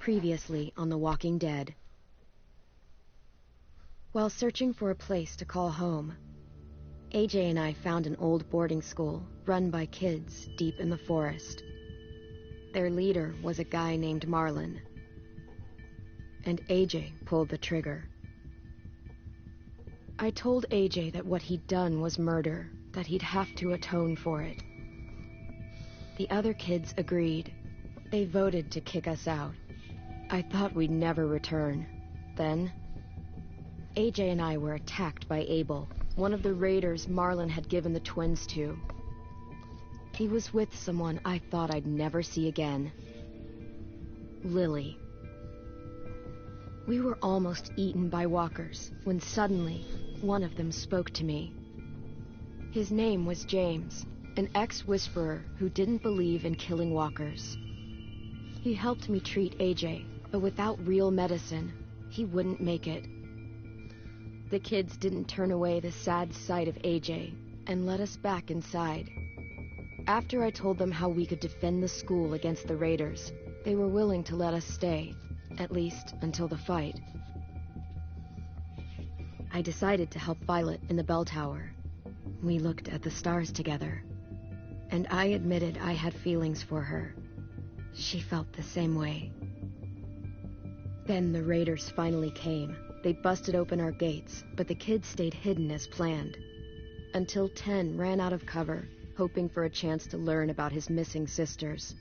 Previously on The Walking Dead. While searching for a place to call home, AJ and I found an old boarding school run by kids deep in the forest. Their leader was a guy named Marlon, and AJ pulled the trigger. I told AJ that what he'd done was murder, that he'd have to atone for it. The other kids agreed. They voted to kick us out. I thought we'd never return. Then, AJ and I were attacked by Abel, one of the raiders Marlon had given the twins to. He was with someone I thought I'd never see again. Lily. We were almost eaten by walkers when suddenly one of them spoke to me. His name was James, an ex-whisperer who didn't believe in killing walkers. He helped me treat AJ, but without real medicine, he wouldn't make it. The kids didn't turn away the sad sight of AJ and let us back inside. After I told them how we could defend the school against the raiders, they were willing to let us stay, at least until the fight. I decided to help Violet in the bell tower. We looked at the stars together, and I admitted I had feelings for her. She felt the same way. Then the raiders finally came. They busted open our gates, but the kids stayed hidden as planned. Until Ten ran out of cover, hoping for a chance to learn about his missing sisters.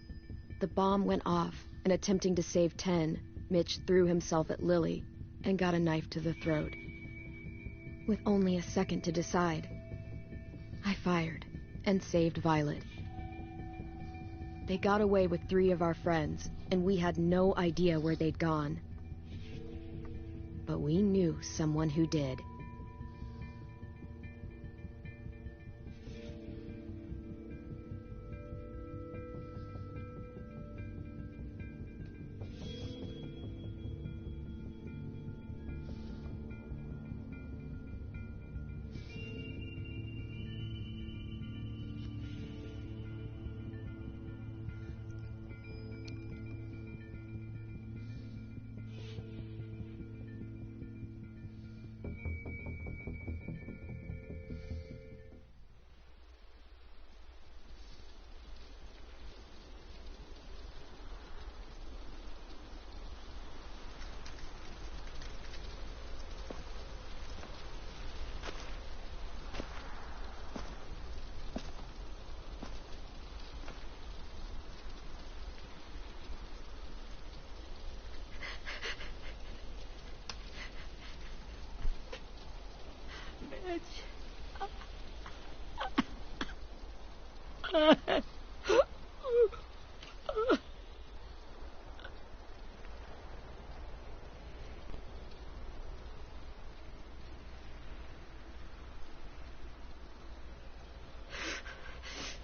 The bomb went off, and attempting to save Ten, Mitch threw himself at Lily and got a knife to the throat. With only a second to decide, I fired and saved Violet. They got away with 3 of our friends, and we had no idea where they'd gone. But we knew someone who did.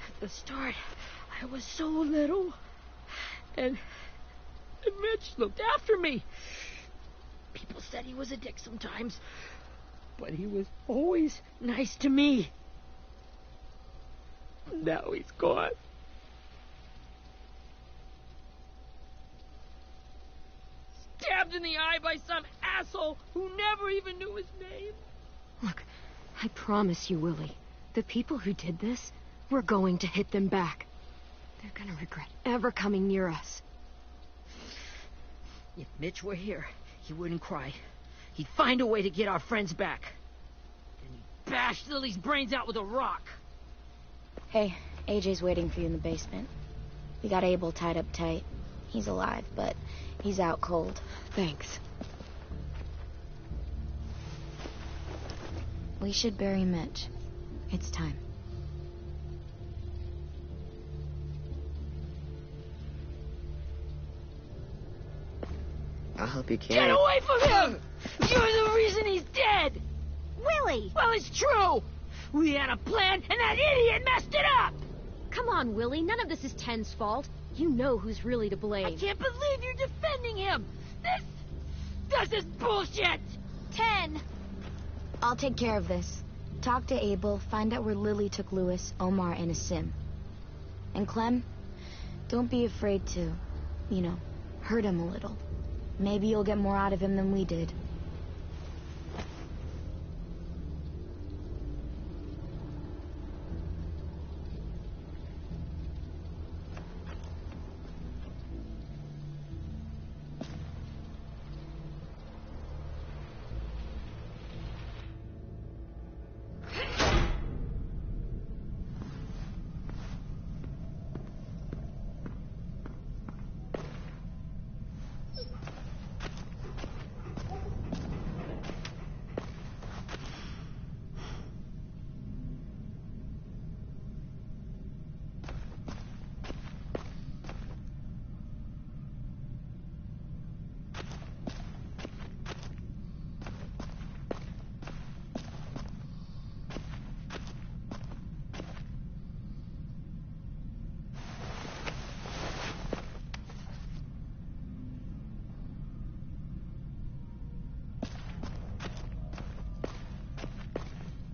At the start, I was so little, and Mitch looked after me. People said he was a dick sometimes, but he was always nice to me. Now he's gone. Stabbed in the eye by some asshole who never even knew his name. Look, I promise you, Willie, the people who did this, we're going to hit them back. They're gonna regret ever coming near us. If Mitch were here, he wouldn't cry. He'd find a way to get our friends back. Then he'd bash Lily's brains out with a rock. Hey, AJ's waiting for you in the basement. We got Abel tied up tight. He's alive, but he's out cold. Thanks. We should bury Mitch. It's time. I'll help you carry. Get away from him! You're the reason he's dead! Willie! Well, it's true! We had a plan, and that idiot messed it up! Come on, Willie. None of this is Ten's fault. You know who's really to blame. I can't believe you're defending him! This is bullshit! 10! I'll take care of this. Talk to Abel, find out where Lily took Lewis, Omar, and Asim. And Clem, don't be afraid to, hurt him a little. Maybe you'll get more out of him than we did.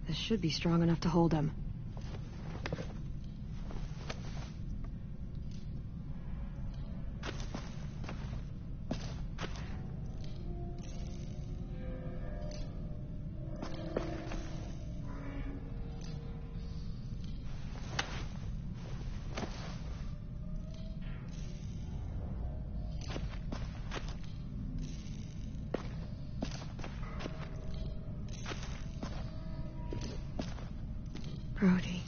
This should be strong enough to hold him. Brody.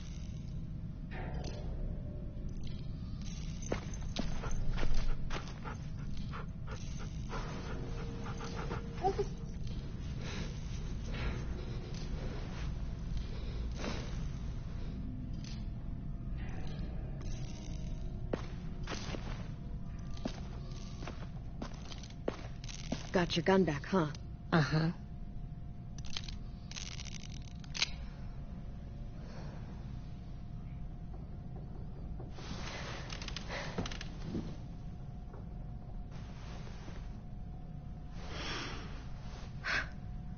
Got your gun back, huh? Uh-huh.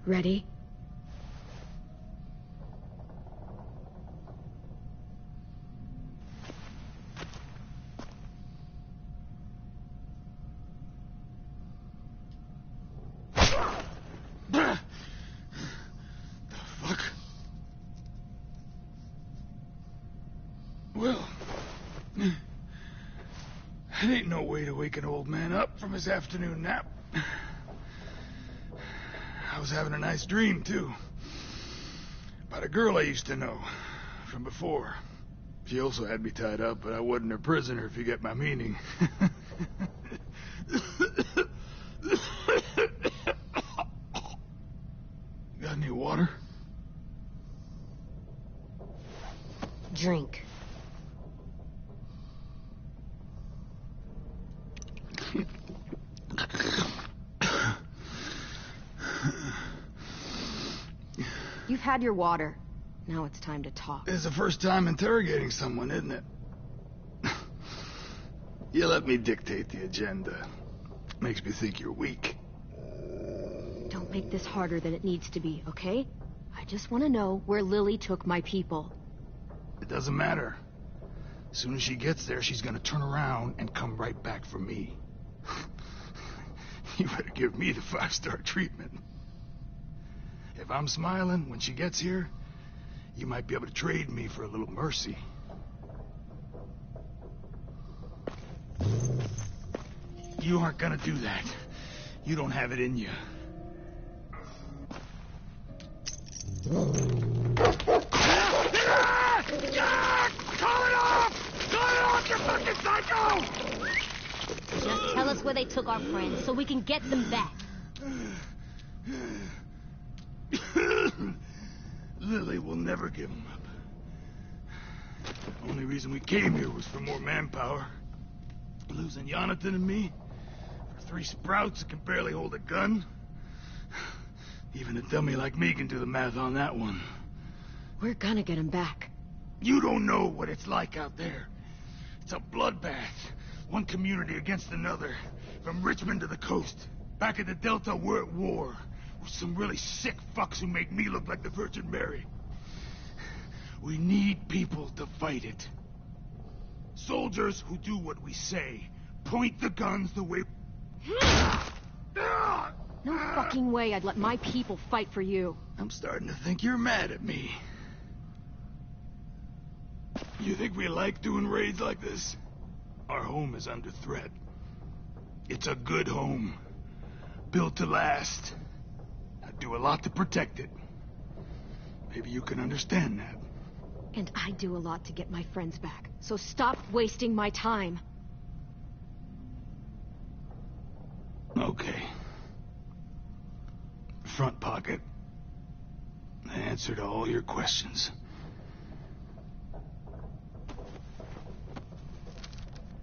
Ready? Fuck. Well, it ain't no way to wake an old man up from his afternoon nap. I was having a nice dream, too. About a girl I used to know from before. She also had me tied up, but I wasn't her prisoner, if you get my meaning. Got any water? Drink. You've had your water. Now it's time to talk. It's the first time interrogating someone, isn't it? You let me dictate the agenda. Makes me think you're weak. Don't make this harder than it needs to be, okay? I just want to know where Lily took my people. It doesn't matter. As soon as she gets there, she's gonna turn around and come right back for me. You better give me the 5-star treatment. If I'm smiling when she gets here, you might be able to trade me for a little mercy. You aren't gonna do that. You don't have it in you. Call it off! Call it off, you fucking psycho! Just tell us where they took our friends so we can get them back. Lily will never give them up. The only reason we came here was for more manpower. Losing Jonathan and me for 3 sprouts that can barely hold a gun. Even a dummy like me can do the math on that one. We're gonna get him back. You don't know what it's like out there. It's a bloodbath. One community against another. From Richmond to the coast. Back at the Delta, we're at war. With some really sick fucks who make me look like the Virgin Mary. We need people to fight it. Soldiers who do what we say. Point the guns the way... No fucking way I'd let my people fight for you. I'm starting to think you're mad at me. You think we like doing raids like this? Our home is under threat. It's a good home. Built to last. I do a lot to protect it. Maybe you can understand that. And I do a lot to get my friends back. So stop wasting my time. Okay. Front pocket. The answer to all your questions.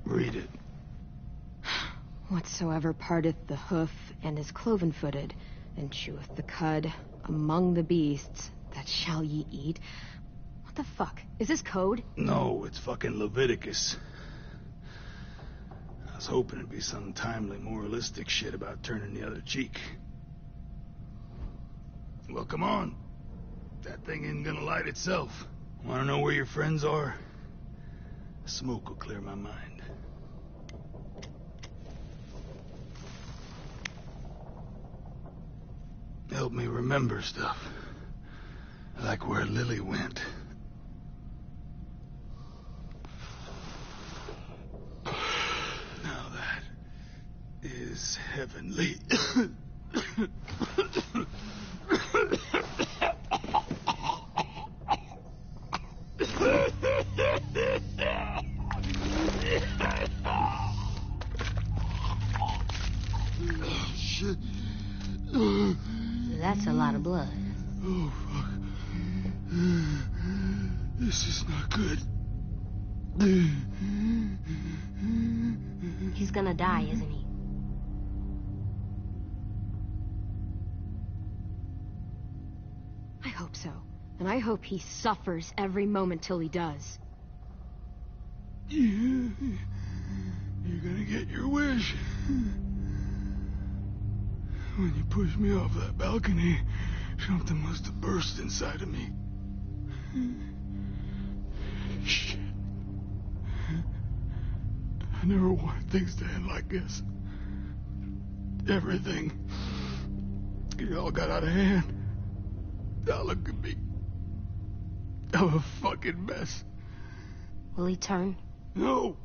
Read it. Whatsoever parteth the hoof and is cloven-footed, and cheweth the cud among the beasts, that shall ye eat. What the fuck? Is this code? No, it's fucking Leviticus. I was hoping it'd be some timely, moralistic shit about turning the other cheek. Well, come on. That thing ain't gonna light itself. Wanna know where your friends are? Smoke will clear my mind. Help me remember stuff. Like where Lily went. Now that is heavenly. Shit. That's a lot of blood. Oh, fuck. This is not good. He's gonna die, isn't he? I hope so. And I hope he suffers every moment till he does. You're gonna get your wish. When you pushed me off that balcony, something must have burst inside of me. Shit. I never wanted things to end like this. Everything. It all got out of hand. Now look at me. I'm a fucking mess. Will he turn? No.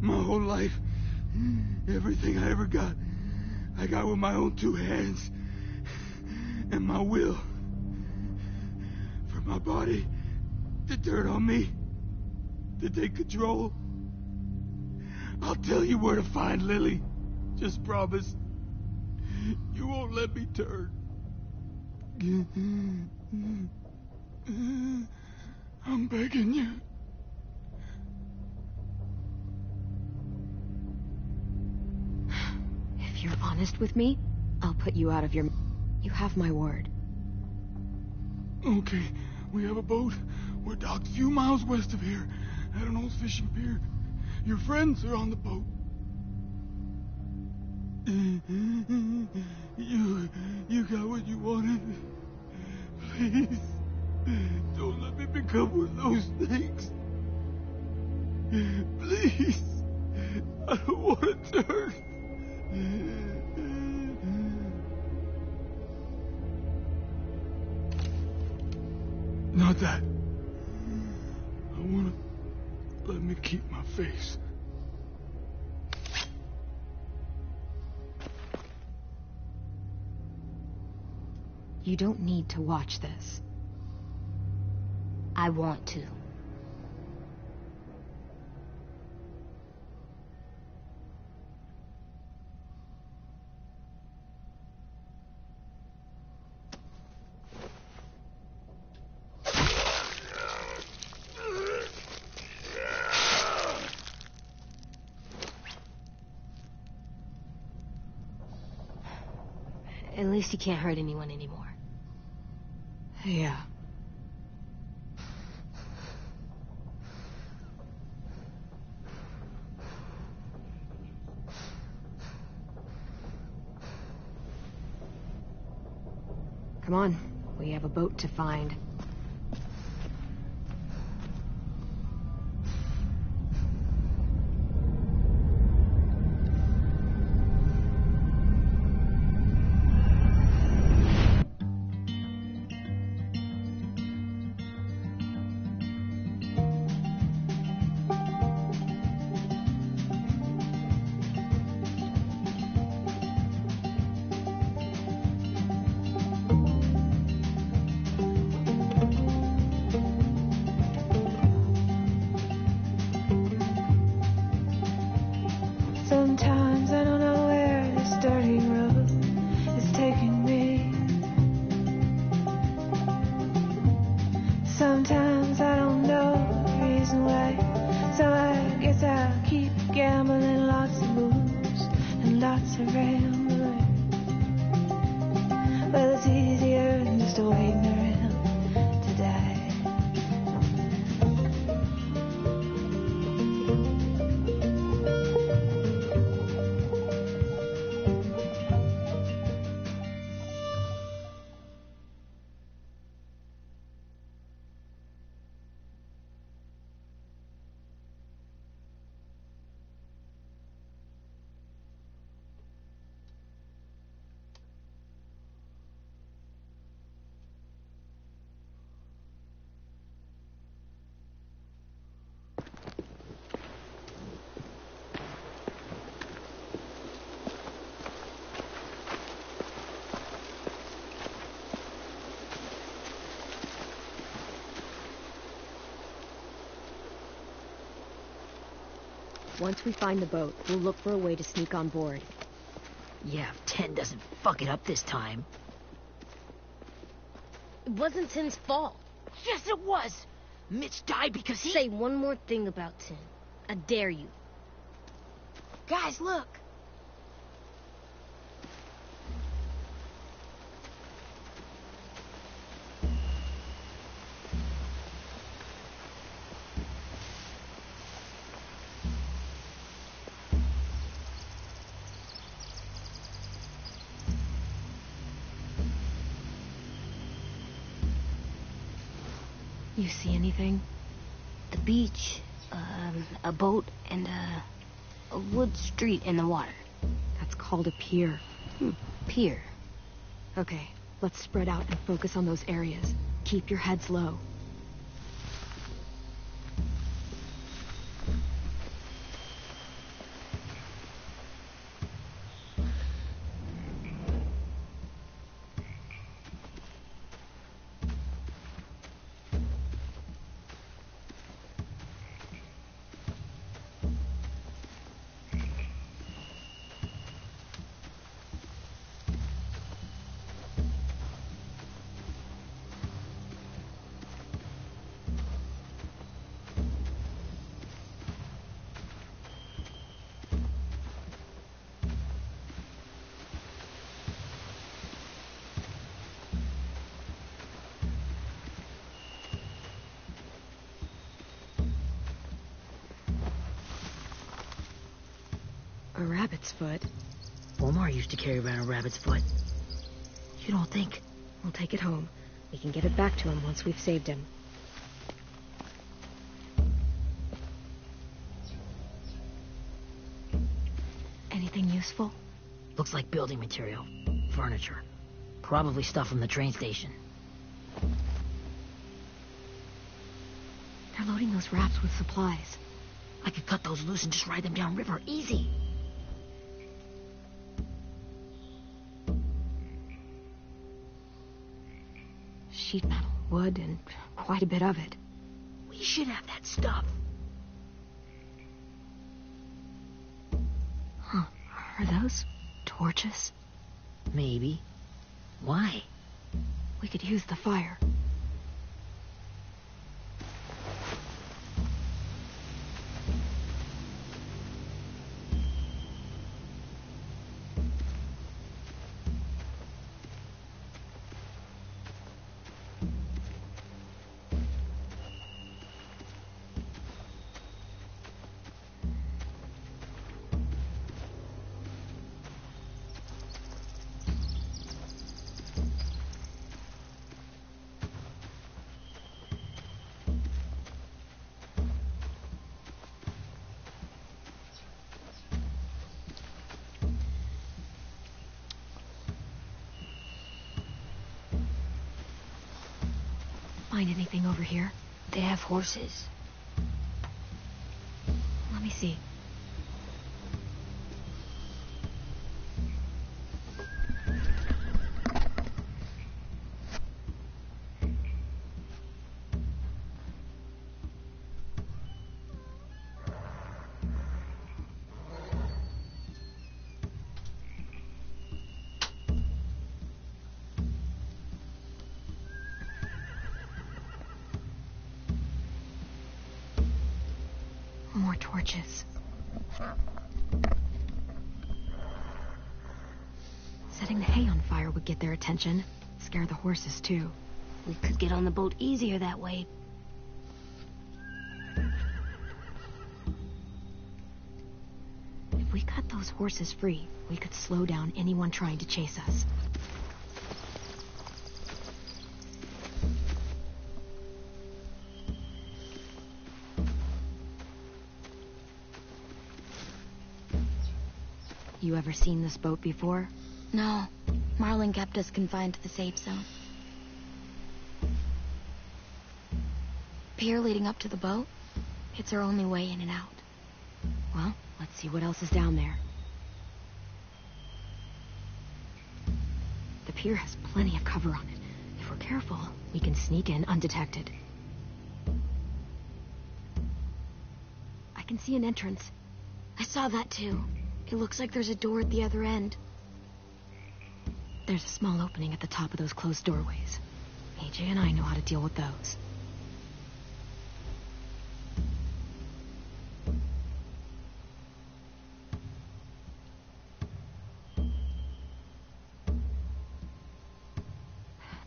My whole life, everything I ever got, I got with my own two hands and my will. For my body to turn on me, to take control. I'll tell you where to find Lily. Just promise you won't let me turn. I'm begging you. If you're honest with me, I'll put you out of your... You have my word. Okay, we have a boat. We're docked a few miles west of here at an old fishing pier. Your friends are on the boat. You got what you wanted. Please, don't let me become one of those things. Please, I don't want to turn. Not that. I want to let me keep my face. You don't need to watch this. I want to. At least he can't hurt anyone anymore. Yeah. Come on, we have a boat to find. rambler. Well, it's easier than just waiting around to die. Once we find the boat, we'll look for a way to sneak on board. Yeah, if 10 doesn't fuck it up this time. It wasn't Tin's fault. Yes, it was! Mitch died because he... Say one more thing about Tin. I dare you. Guys, look. You see anything? The beach, a boat, and a wood street in the water. That's called a pier. Pier. Okay, let's spread out and focus on those areas. Keep your heads low. A rabbit's foot. Omar used to carry around a rabbit's foot. You don't think... We'll take it home. We can give it back to him once we've saved him. Anything useful? Looks like building material. Furniture. Probably stuff from the train station. They're loading those rafts with supplies. I could cut those loose and just ride them downriver. Easy. Sheet metal, wood, and quite a bit of it. We should have that stuff. Huh. Are those torches? Maybe. Why? We could use the fire. Find anything over here? They have horses. Let me see. More torches. Setting the hay on fire would get their attention. Scare the horses, too. We could get on the boat easier that way. If we cut those horses free, we could slow down anyone trying to chase us. You ever seen this boat before? No. Marlin kept us confined to the safe zone. Pier leading up to the boat? It's our only way in and out. Well, let's see what else is down there. The pier has plenty of cover on it. If we're careful, we can sneak in undetected. I can see an entrance. I saw that too. It looks like there's a door at the other end. There's a small opening at the top of those closed doorways. AJ and I know how to deal with those.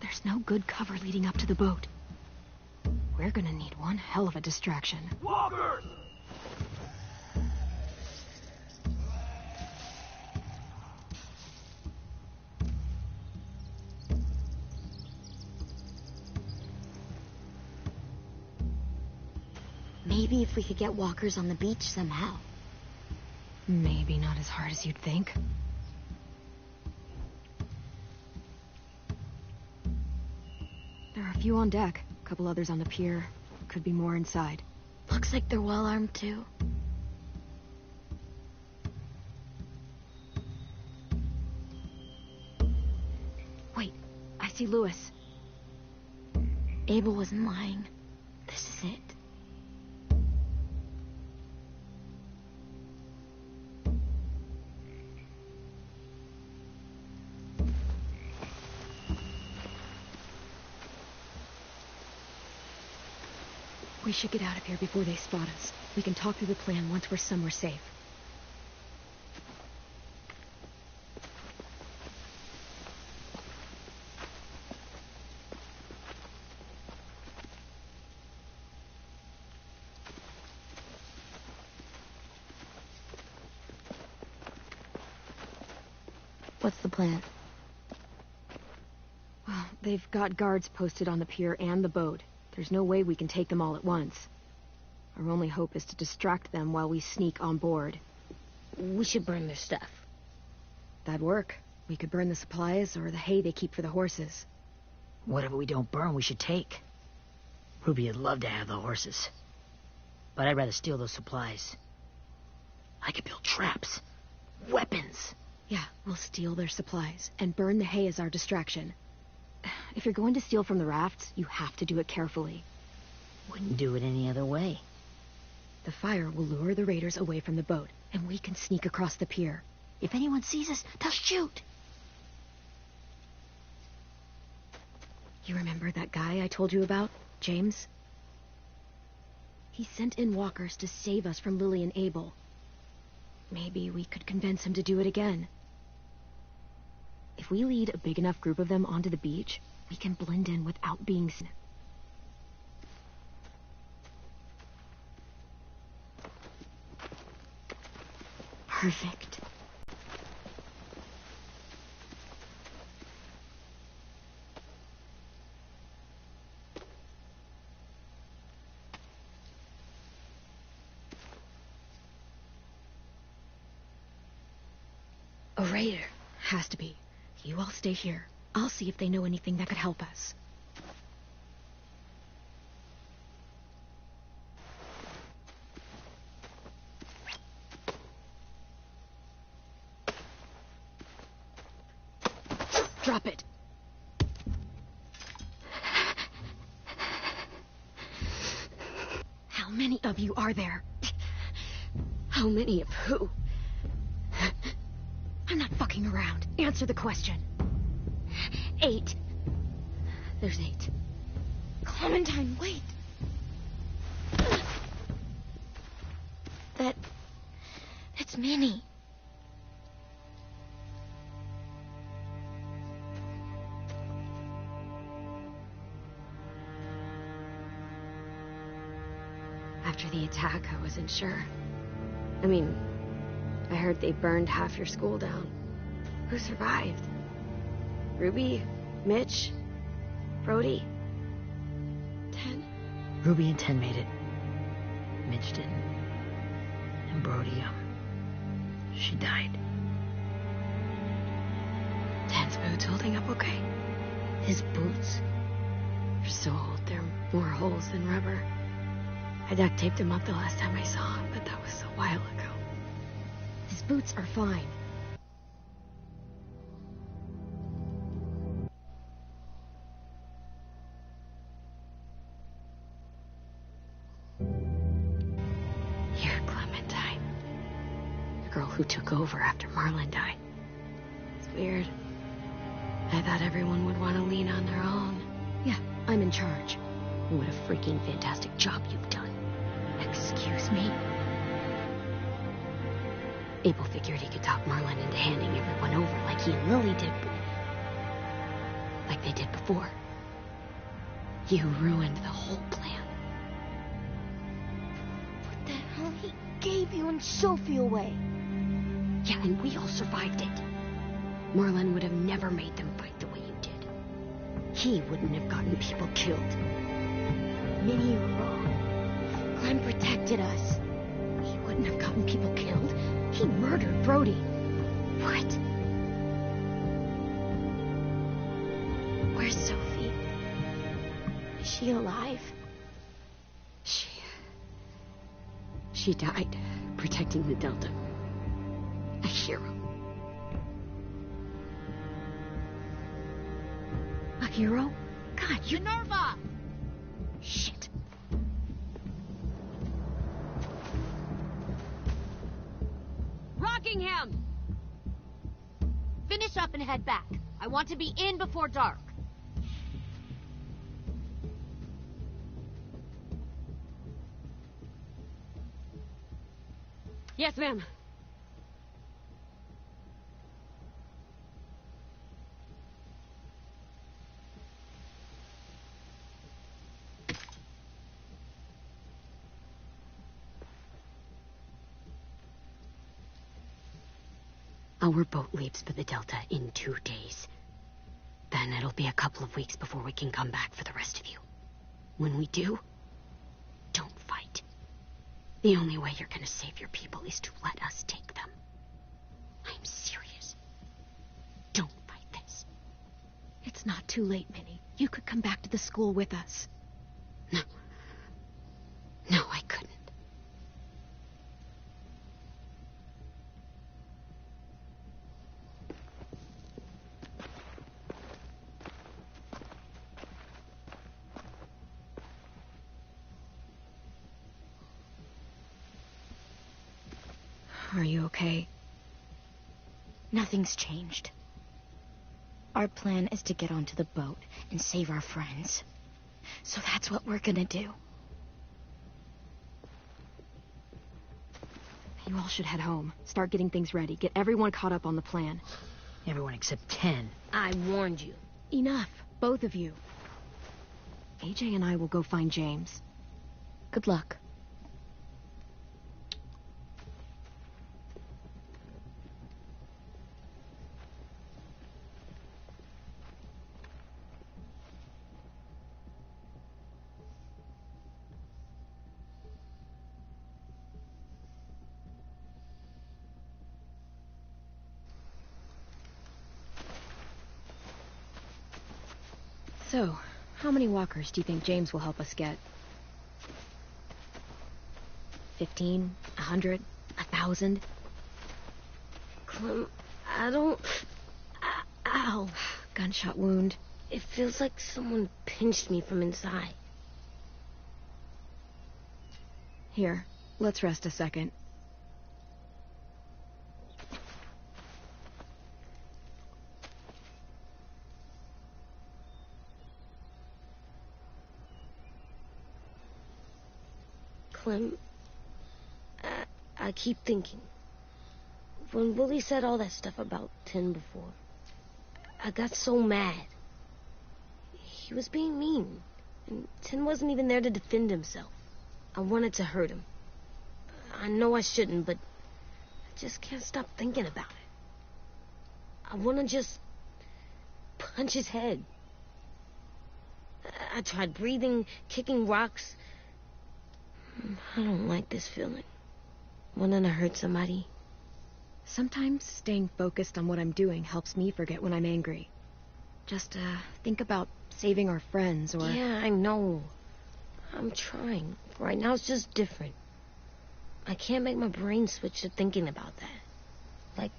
There's no good cover leading up to the boat. We're gonna need one hell of a distraction. Walkers! Maybe if we could get walkers on the beach somehow. Maybe not as hard as you'd think. There are a few on deck, a couple others on the pier. Could be more inside. Looks like they're well armed too. Wait, I see Lewis. Abel wasn't lying. This is it. We should get out of here before they spot us. We can talk through the plan once we're somewhere safe. What's the plan? Well, they've got guards posted on the pier and the boat. There's no way we can take them all at once. Our only hope is to distract them while we sneak on board. We should burn their stuff. That'd work. We could burn the supplies or the hay they keep for the horses. Whatever we don't burn, we should take. Ruby would love to have the horses. But I'd rather steal those supplies. I could build traps. Weapons. Yeah, we'll steal their supplies and burn the hay as our distraction. If you're going to steal from the rafts, you have to do it carefully. Wouldn't do it any other way. The fire will lure the raiders away from the boat, and we can sneak across the pier. If anyone sees us, they'll shoot. You remember that guy I told you about, James? He sent in walkers to save us from Lily and Abel. Maybe we could convince him to do it again. If we lead a big enough group of them onto the beach, we can blend in without being seen. Perfect. A raider. Has to be. You all stay here. I'll see if they know anything that could help us. Drop it. How many of you are there? How many of who? I'm not fucking around. Answer the question. 8. There's 8. Clementine, wait. That's Minnie. the attack, I wasn't sure. I mean, I heard they burned half your school down. Who survived? Ruby? Mitch? Brody? Ten? Ruby and Ten made it. Mitch didn't. And Brody, she died. Ten's boots holding up okay? His boots? They're so old, there are more holes than rubber. I duct taped him up the last time I saw him, but that was a while ago. His boots are fine. You're Clementine. The girl who took over after Marlon died. It's weird. I thought everyone would want to lean on their own. Yeah, I'm in charge. What a freaking fantastic job you've done. Excuse me? Abel figured he could talk Marlon into handing everyone over like he and Lily did, but like they did before. You ruined the whole plan. What the hell? He gave you and Sophie away. Yeah, and we all survived it. Marlon would have never made them fight the way you did. He wouldn't have gotten people killed. Minnie, you're wrong. Clem protected us. He wouldn't have gotten people killed. He murdered Brody. What? Where's Sophie? Is she alive? She died protecting the Delta. A hero. A hero? God, you... Minerva! Shit. Rockingham! Finish up and head back. I want to be in before dark. Yes, ma'am. Our boat leaves for the Delta in 2 days. Then it'll be a couple of weeks before we can come back for the rest of you. When we do, don't fight. The only way you're gonna save your people is to let us take them. I'm serious. Don't fight this. It's not too late, Minnie. You could come back to the school with us. No. No, I couldn't. Are you okay? Nothing's changed. Our plan is to get onto the boat and save our friends. So that's what we're gonna do. You all should head home. Start getting things ready. Get everyone caught up on the plan. Everyone except 10. I warned you. Enough, both of you. AJ and I will go find James. Good luck. So, how many walkers do you think James will help us get? 15? 100? 1,000? Clem, I don't... Ow. Gunshot wound. It feels like someone pinched me from inside. Here, let's rest a second. Clem, I keep thinking. When Willie said all that stuff about Tin before, I got so mad. He was being mean, and Tin wasn't even there to defend himself. I wanted to hurt him. I know I shouldn't, but I just can't stop thinking about it. I want to just punch his head. I tried breathing, kicking rocks. I don't like this feeling. Wanting to hurt somebody. Sometimes staying focused on what I'm doing helps me forget when I'm angry. Just, think about saving our friends or... Yeah, I know. I'm trying. Right now it's just different. I can't make my brain switch to thinking about that. Like,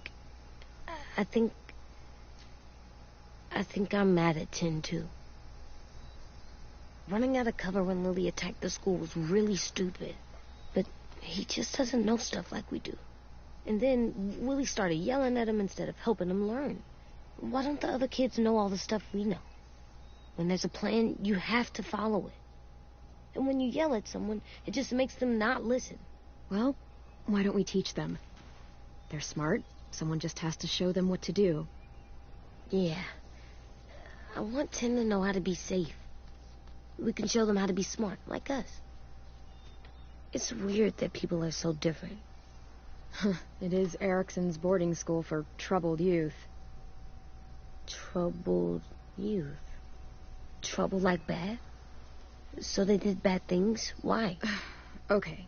I think I'm mad at Tin, too. Running out of cover when Lily attacked the school was really stupid. But he just doesn't know stuff like we do. And then Willie started yelling at him instead of helping him learn. Why don't the other kids know all the stuff we know? When there's a plan, you have to follow it. And when you yell at someone, it just makes them not listen. Well, why don't we teach them? They're smart. Someone just has to show them what to do. Yeah. I want Tin to know how to be safe. We can show them how to be smart, like us. It's weird that people are so different. It is Erickson's boarding school for troubled youth. Troubled youth? Trouble like bad? So they did bad things? Why? Okay,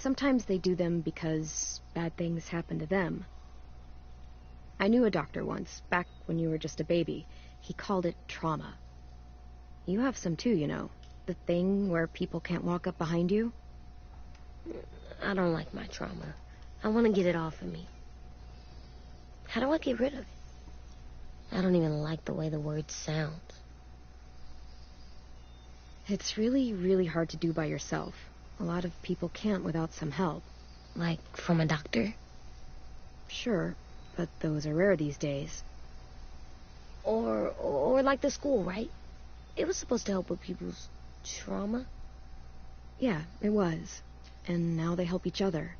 sometimes they do them because bad things happen to them. I knew a doctor once, back when you were just a baby. He called it trauma. You have some too, you know. The thing where people can't walk up behind you. I don't like my trauma. I want to get it off of me. How do I get rid of it? I don't even like the way the word sounds. It's really, really hard to do by yourself. A lot of people can't without some help. Like from a doctor? Sure, but those are rare these days. Or like the school, right? It was supposed to help with people's trauma. Yeah, it was. And now they help each other.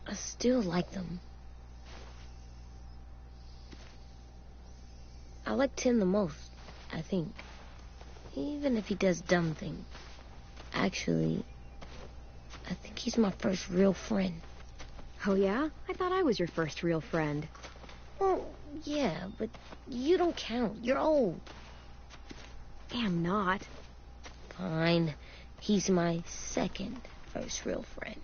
I still like them. I like Tin the most, I think. Even if he does dumb things. Actually, I think he's my first real friend. Oh yeah? I thought I was your first real friend. Well, yeah, but you don't count. You're old. I'm not. Fine. He's my second first real friend.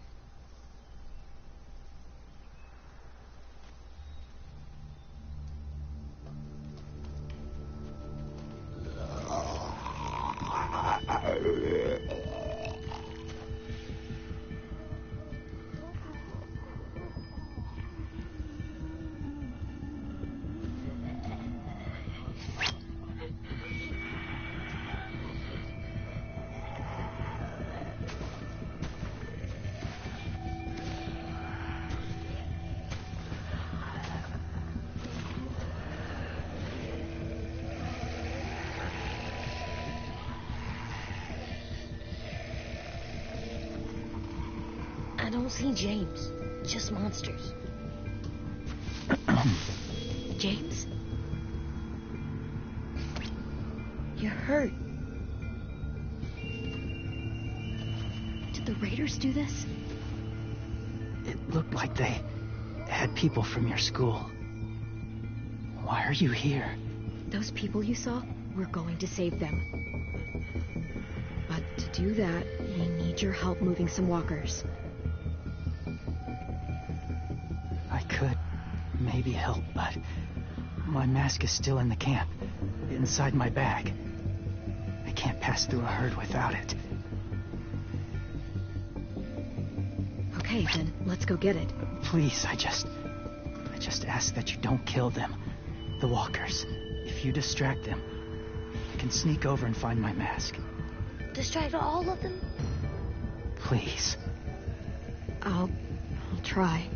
I don't see James. Just monsters. James? You're hurt. Did the Raiders do this? It looked like they had people from your school. Why are you here? Those people you saw, we're going to save them. But to do that, we need your help moving some walkers. I could maybe help, but my mask is still in the camp, inside my bag. I can't pass through a herd without it. Okay, then, let's go get it. Please, I just ask that you don't kill them. The walkers. If you distract them, I can sneak over and find my mask. Distract all of them? Please. I'll try.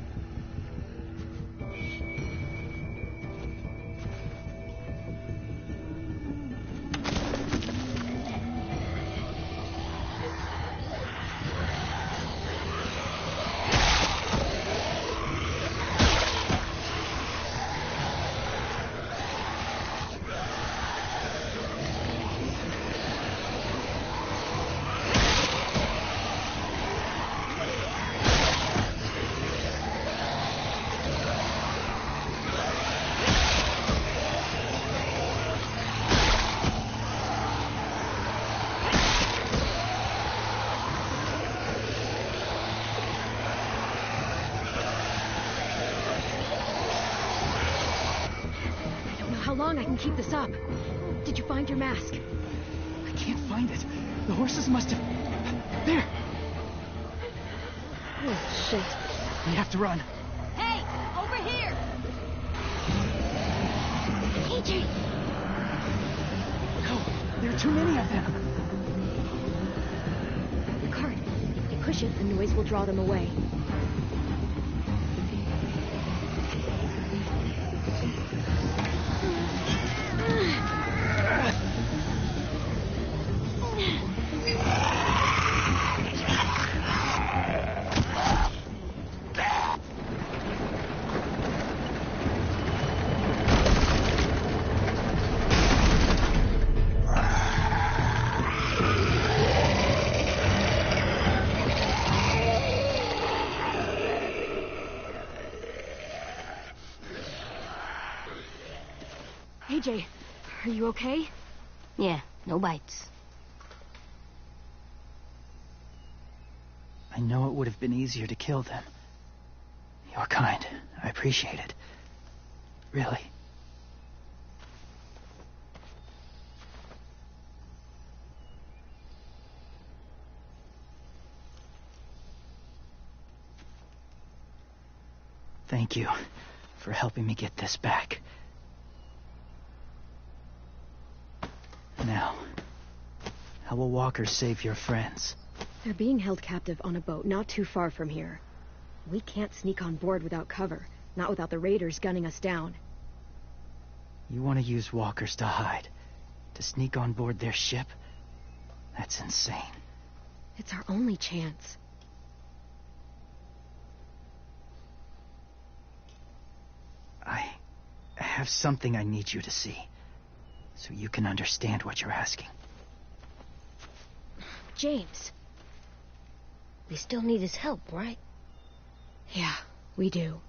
how long I can keep this up. Did you find your mask? I can't find it. The horses must have... There! Oh, shit. We have to run. Hey, over here! AJ! No, there are too many of them. The cart. If we push it, the noise will draw them away. AJ, are you okay? Yeah, no bites. I know it would have been easier to kill them. You're kind. I appreciate it. Really. Thank you for helping me get this back. Now, how will Walker save your friends? They're being held captive on a boat not too far from here. We can't sneak on board without cover, not without the raiders gunning us down. You want to use walkers to hide? To sneak on board their ship? That's insane. It's our only chance. I have something I need you to see, so you can understand what you're asking. James. We still need his help, right? Yeah, we do.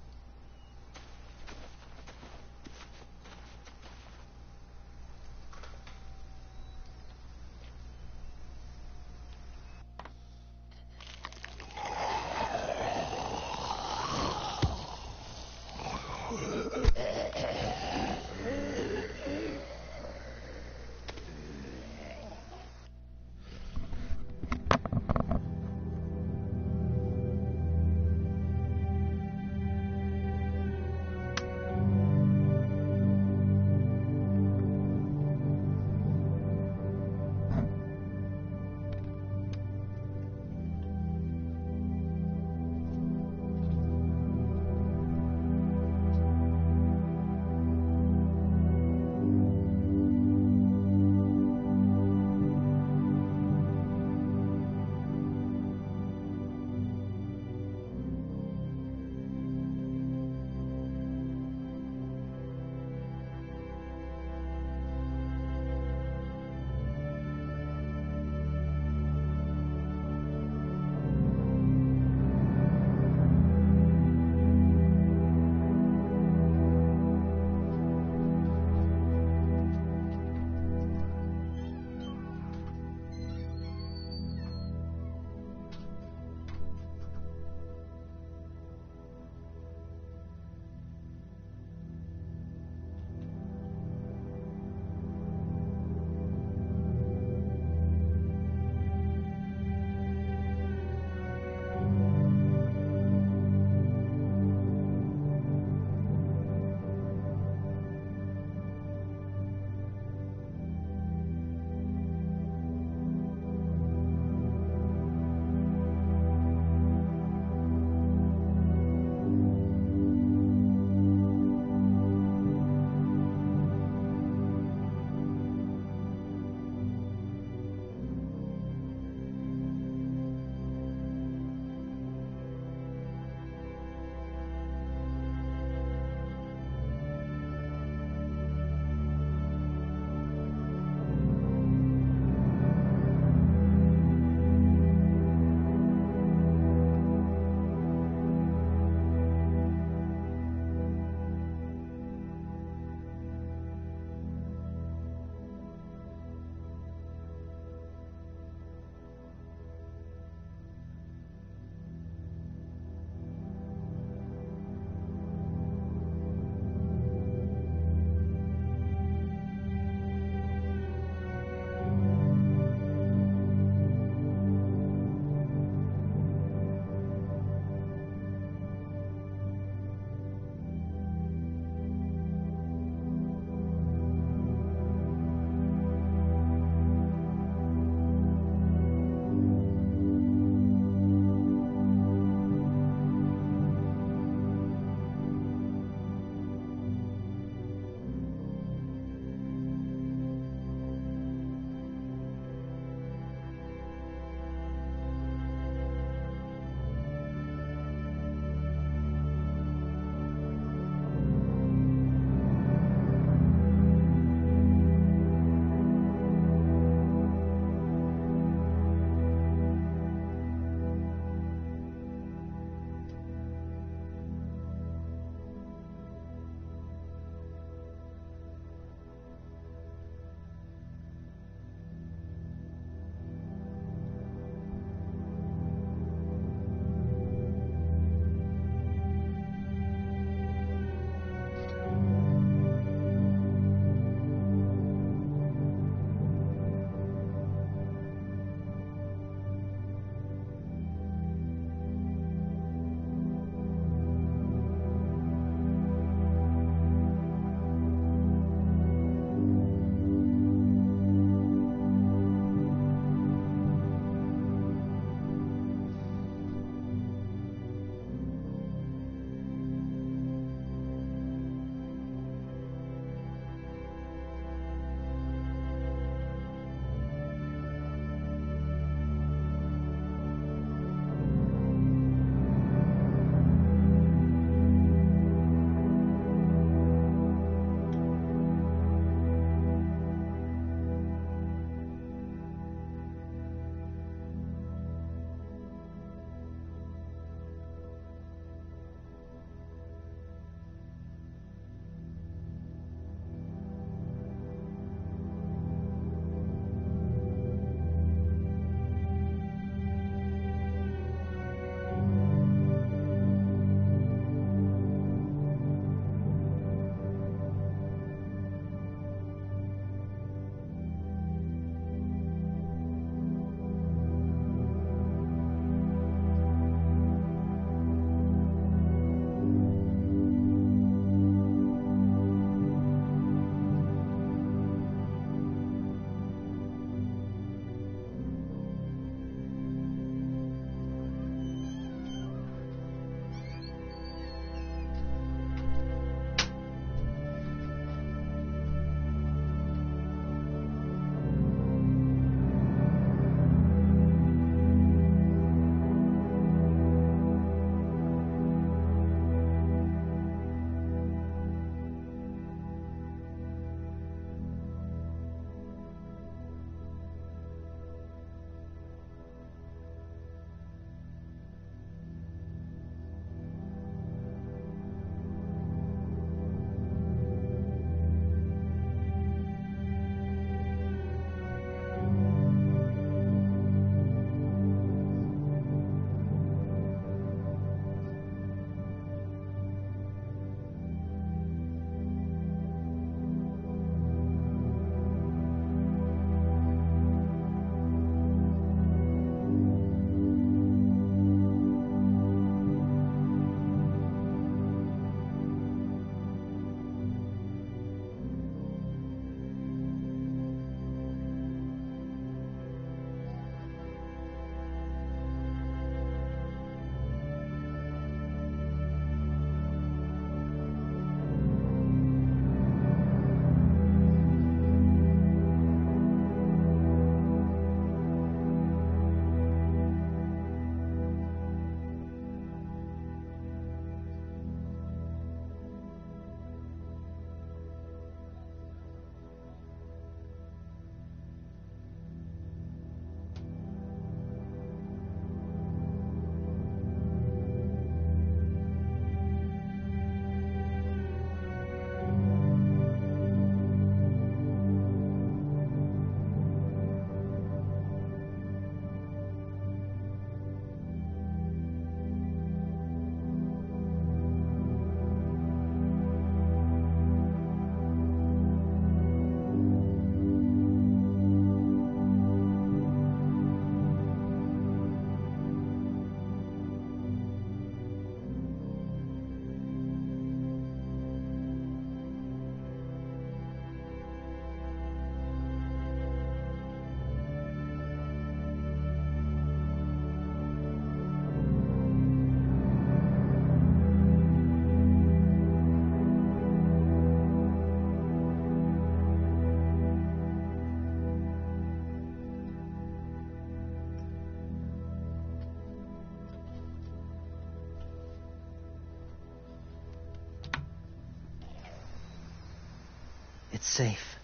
It's safe.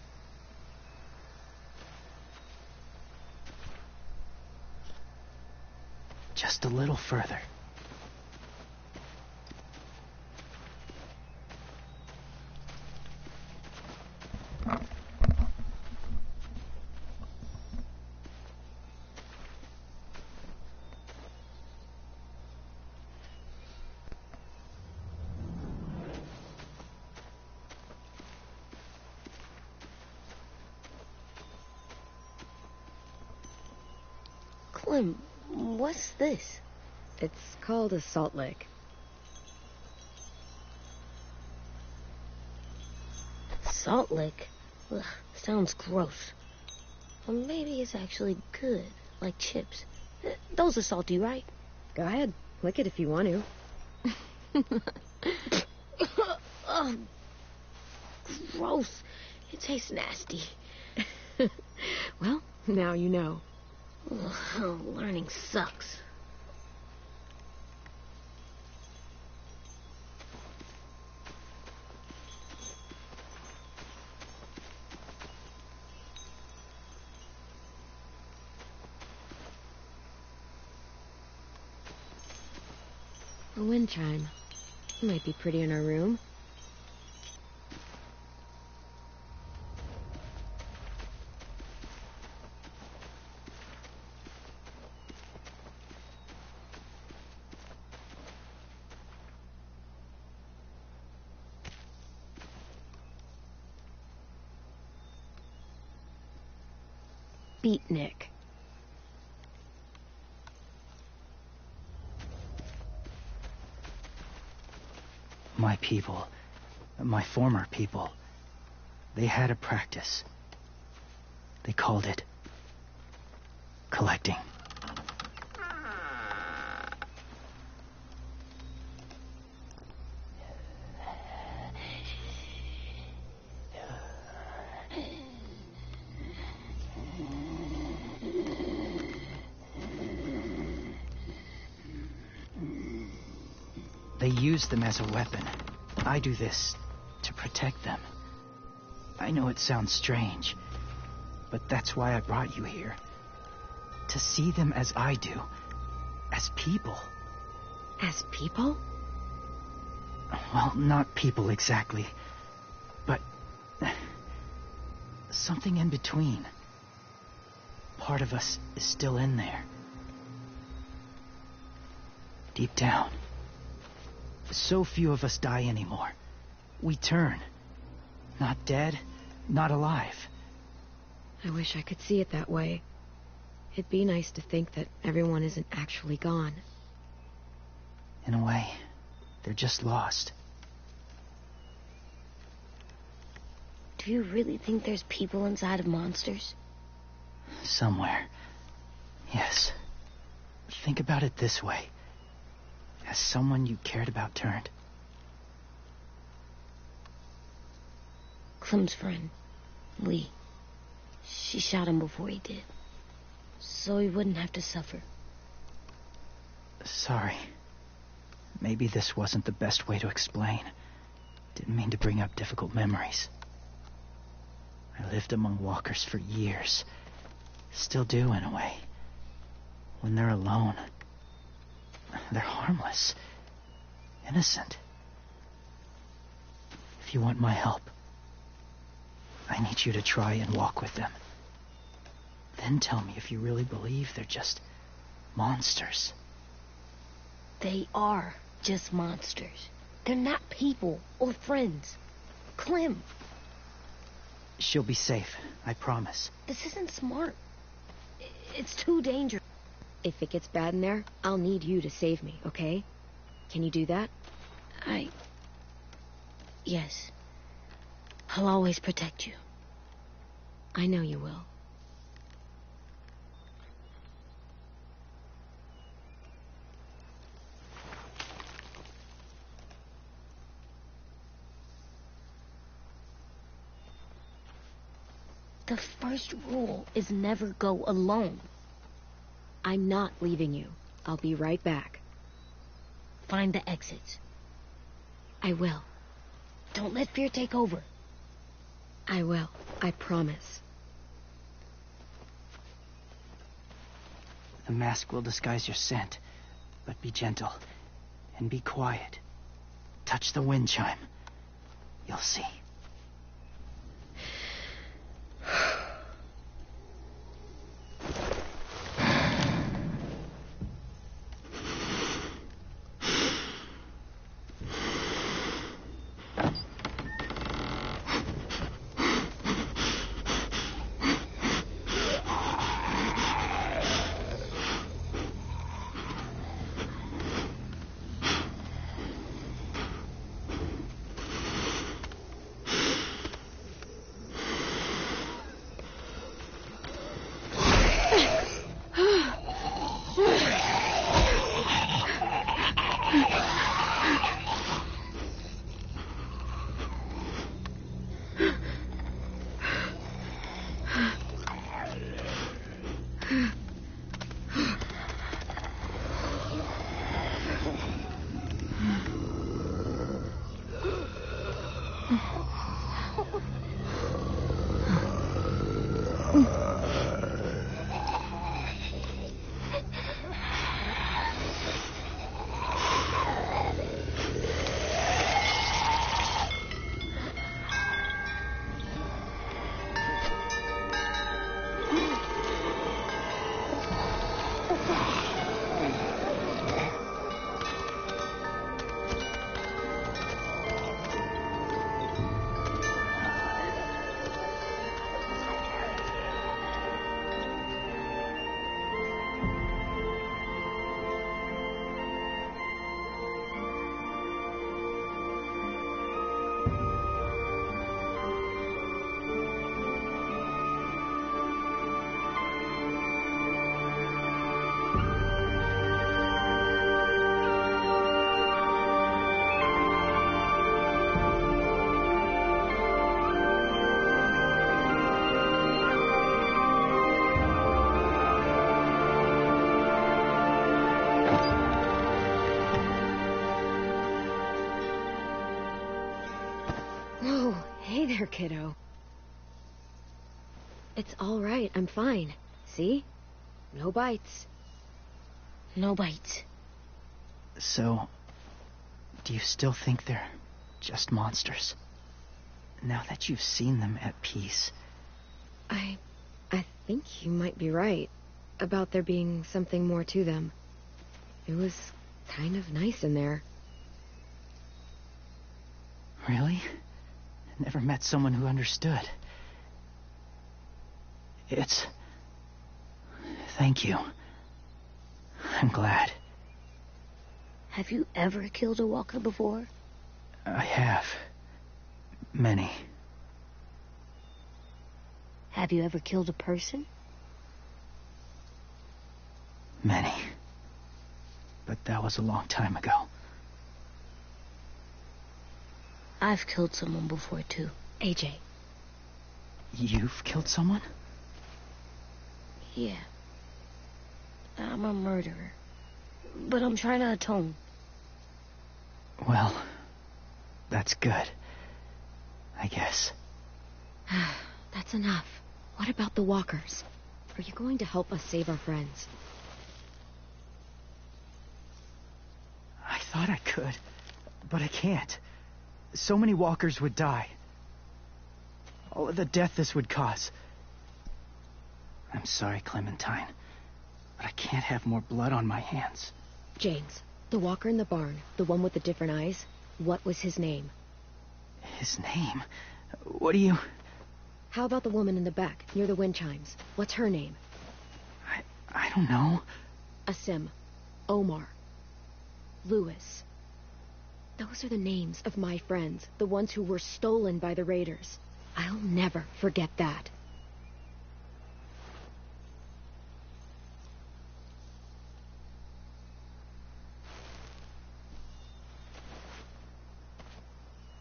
Just a little further. Clem, what's this? It's called a salt lick. Salt lick? Ugh, sounds gross. Or maybe it's actually good, like chips. Those are salty, right? Go ahead. Lick it if you want to. Ugh, gross. It tastes nasty. Well, now you know. Ugh, learning sucks. A wind chime. Might be pretty in our room. Beatnik. My people, my former people, they had a practice. They called it collecting. They use them as a weapon. I do this to protect them. I know it sounds strange, but that's why I brought you here. To see them as I do. As people. As people? Well, not people exactly, but something in between. Part of us is still in there. Deep down. So few of us die anymore. We turn. Not dead, not alive. I wish I could see it that way. It'd be nice to think that everyone isn't actually gone. In a way, they're just lost. Do you really think there's people inside of monsters? Somewhere. Yes. Think about it this way. Has someone you cared about turned? Clem's friend, Lee. She shot him before he did. So he wouldn't have to suffer. Sorry. Maybe this wasn't the best way to explain. Didn't mean to bring up difficult memories. I lived among walkers for years. Still do, in a way. When they're alone, they're harmless. Innocent. If you want my help, I need you to try and walk with them. Then tell me if you really believe they're just monsters. They are just monsters. They're not people or friends. Clem, She'll be safe, I promise. this isn't smart. It's too dangerous. If it gets bad in there, I'll need you to save me, okay? Can you do that? Yes. I'll always protect you. I know you will. The first rule is never go alone. I'm not leaving you. I'll be right back. Find the exits. I will. Don't let fear take over. I will. I promise. The mask will disguise your scent, but be gentle and be quiet. Touch the wind chime. You'll see. There, kiddo. It's all right. I'm fine. See? No bites. No bites. So, do you still think they're just monsters? Now that you've seen them at peace. I think you might be right about there being something more to them. It was kind of nice in there. Really? Never met someone who understood. Thank you. I'm glad. Have you ever killed a walker before? I have. Many. Have you ever killed a person? Many. But that was a long time ago. I've killed someone before, too. AJ. You've killed someone? Yeah. I'm a murderer. But I'm trying to atone. Well, that's good. I guess. That's enough. What about the walkers? Are you going to help us save our friends? I thought I could, but I can't. So many walkers would die. All of the death this would cause. I'm sorry, Clementine, but I can't have more blood on my hands. James, the walker in the barn, the one with the different eyes, what was his name? His name? What do you... How about the woman in the back, near the wind chimes? What's her name? I don't know. Asim. Omar. Lewis. Those are the names of my friends, the ones who were stolen by the raiders. I'll never forget that.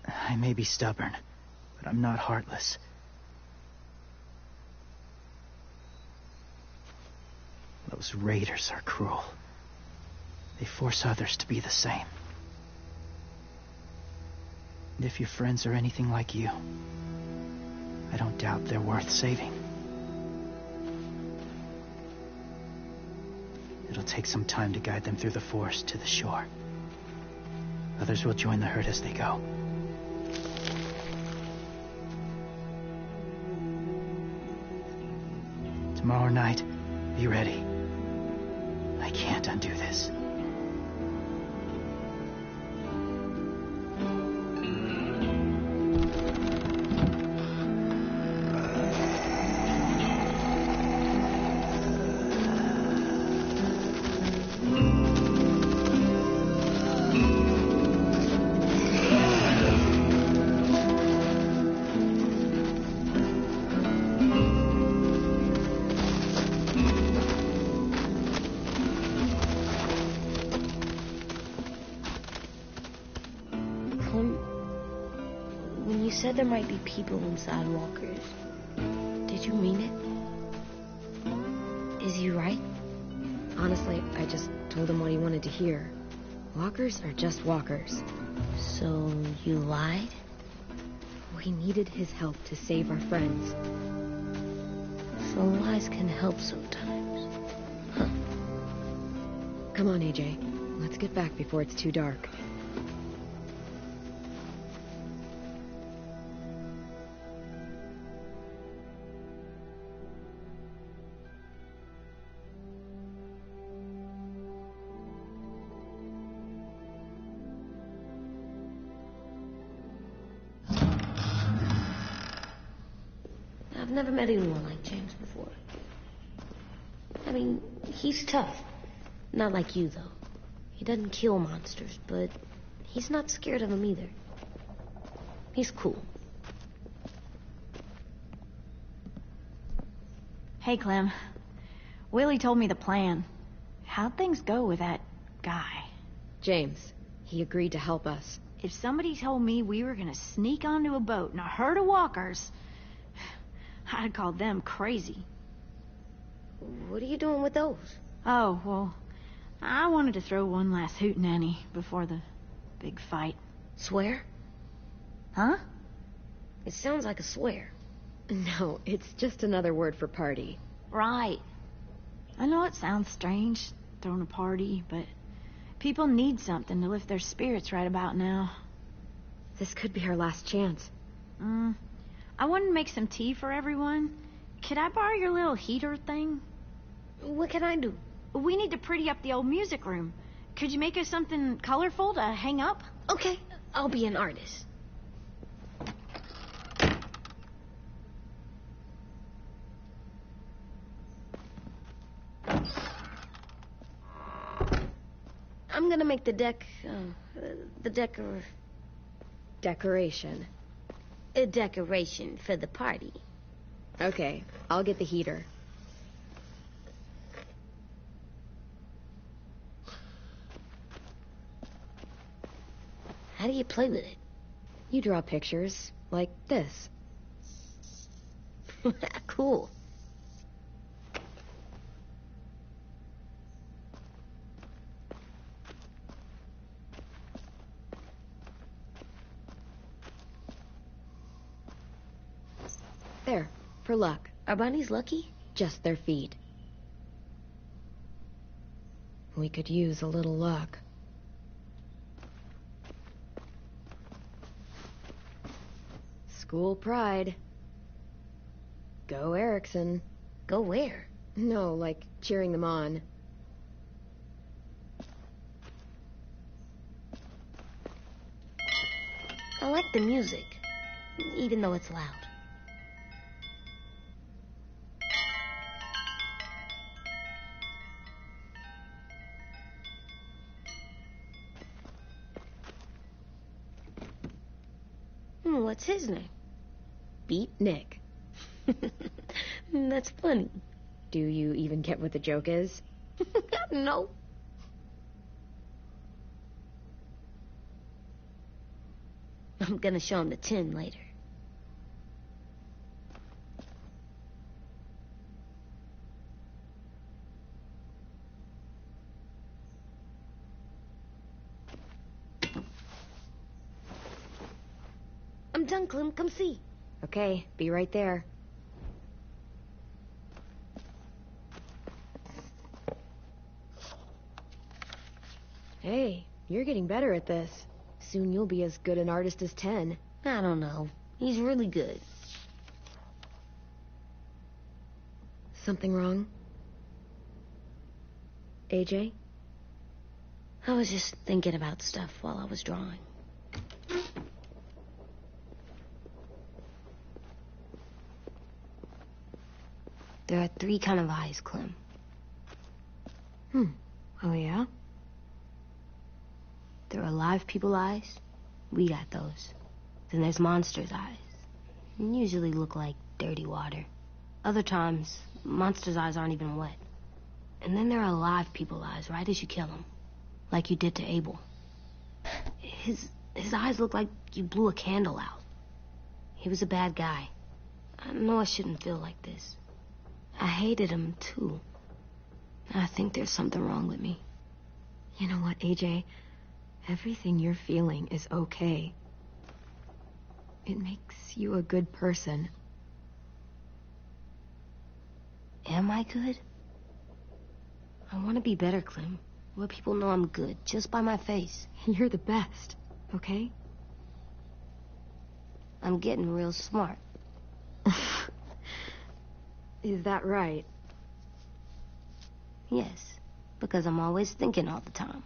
I may be stubborn, but I'm not heartless. Those raiders are cruel. They force others to be the same. And if your friends are anything like you, I don't doubt they're worth saving. It'll take some time to guide them through the forest to the shore. Others will join the herd as they go. Tomorrow night, be ready. I can't undo this. When you said there might be people inside walkers, did you mean it? Is he right? Honestly, I just told him what he wanted to hear. Walkers are just walkers. So you lied? We needed his help to save our friends. So lies can help sometimes. Huh. Come on, AJ. Let's get back before it's too dark. I've never met anyone like James before. I mean, he's tough. Not like you, though. He doesn't kill monsters, but he's not scared of them either. He's cool. Hey, Clem. Willie told me the plan. How'd things go with that guy? James, he agreed to help us. If somebody told me we were gonna sneak onto a boat in a herd of walkers, I'd call them crazy. What are you doing with those? Oh, well, I wanted to throw one last hootenanny before the big fight. Swear? Huh? It sounds like a swear. No, it's just another word for party. Right. I know it sounds strange, throwing a party, but people need something to lift their spirits right about now. This could be our last chance. I wanted to make some tea for everyone. Could I borrow your little heater thing? What can I do? We need to pretty up the old music room. Could you make us something colorful to hang up? Okay, I'll be an artist. I'm gonna make the Decoration. a decoration for the party. Okay, I'll get the heater. How do you play with it? You draw pictures, like this. Cool. There, for luck. Are bunnies lucky? Just their feet. We could use a little luck. School pride. Go Erickson. Go where? No, like cheering them on. I like the music, even though it's loud. What's his name? Beat Nick. That's funny. Do you even get what the joke is? No. I'm gonna show him the tin later. I'm done, Clem. Come see. Okay, be right there. Hey, you're getting better at this. Soon you'll be as good an artist as 10. I don't know. He's really good. Something wrong? AJ? I was just thinking about stuff while I was drawing. There are 3 kinds of eyes, Clem. Oh, yeah? There are live people eyes. We got those. Then there's monsters' eyes. And usually look like dirty water. Other times, monsters' eyes aren't even wet. And then there are live people eyes right as you kill them. Like you did to Abel. His eyes look like you blew a candle out. He was a bad guy. I know I shouldn't feel like this. I hated him, too. I think there's something wrong with me. You know what, AJ? Everything you're feeling is okay. It makes you a good person. Am I good? I want to be better, Clem. Let people know I'm good, just by my face. You're the best, okay? I'm getting real smart. Is that right? Yes, because I'm always thinking all the time.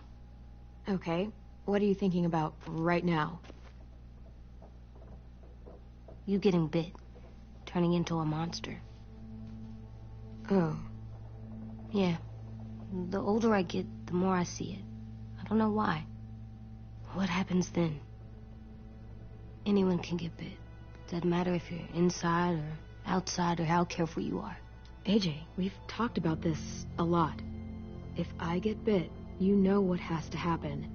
Okay, what are you thinking about right now? You getting bit, turning into a monster. Oh. Yeah. The older I get, the more I see it. I don't know why. What happens then? Anyone can get bit. Doesn't matter if you're inside or outside or how careful you are. AJ, we've talked about this a lot. If I get bit, you know what has to happen.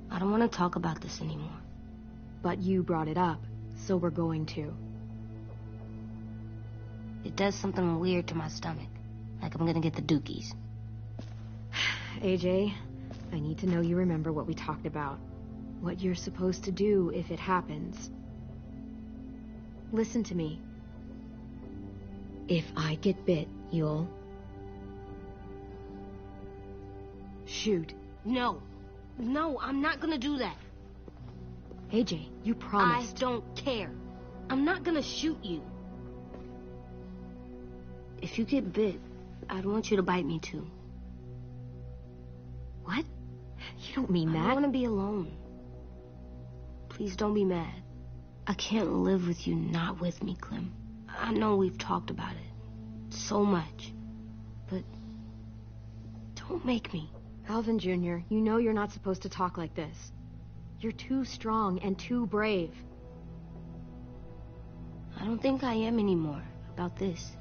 I don't want to talk about this anymore. But you brought it up, so we're going to. It does something weird to my stomach. Like I'm gonna get the dookies. AJ, I need to know you remember what we talked about. What you're supposed to do if it happens. Listen to me. If I get bit, you'll... shoot. No. No, I'm not gonna do that. AJ, you promised. I don't care. I'm not gonna shoot you. If you get bit, I'd want you to bite me too. What? You don't mean that. I want to be alone. Please don't be mad. I can't live with you not with me, Clem. I know we've talked about it so much, but don't make me. Alvin Jr., you know you're not supposed to talk like this. You're too strong and too brave. I don't think I am anymore about this.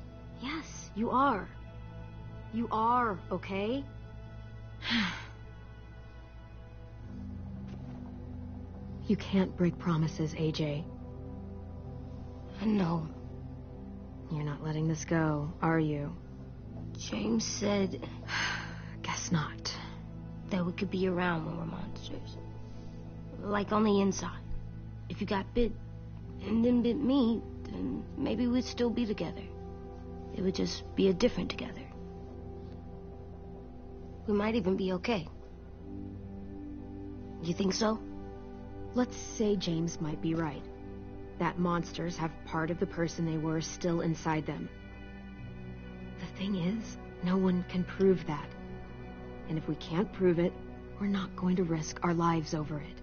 Yes, you are. You are, okay? You can't break promises, AJ. I know. You're not letting this go, are you? James said... Guess not. That we could be around when we're monsters. Like on the inside. If you got bit and then bit me, then maybe we'd still be together. It would just be a different together. We might even be okay. You think so? Let's say James might be right. That monsters have part of the person they were still inside them. The thing is, no one can prove that. And if we can't prove it, we're not going to risk our lives over it.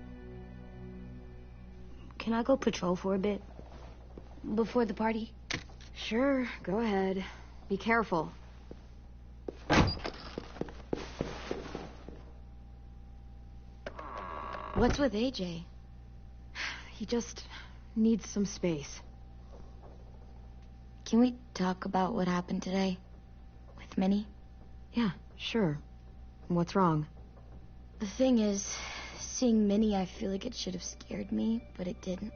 Can I go patrol for a bit? Before the party? Sure, go ahead. Be careful. What's with AJ? He just needs some space. Can we talk about what happened today? With Minnie? Yeah, sure. What's wrong? The thing is, seeing Minnie, I feel like it should have scared me, but it didn't.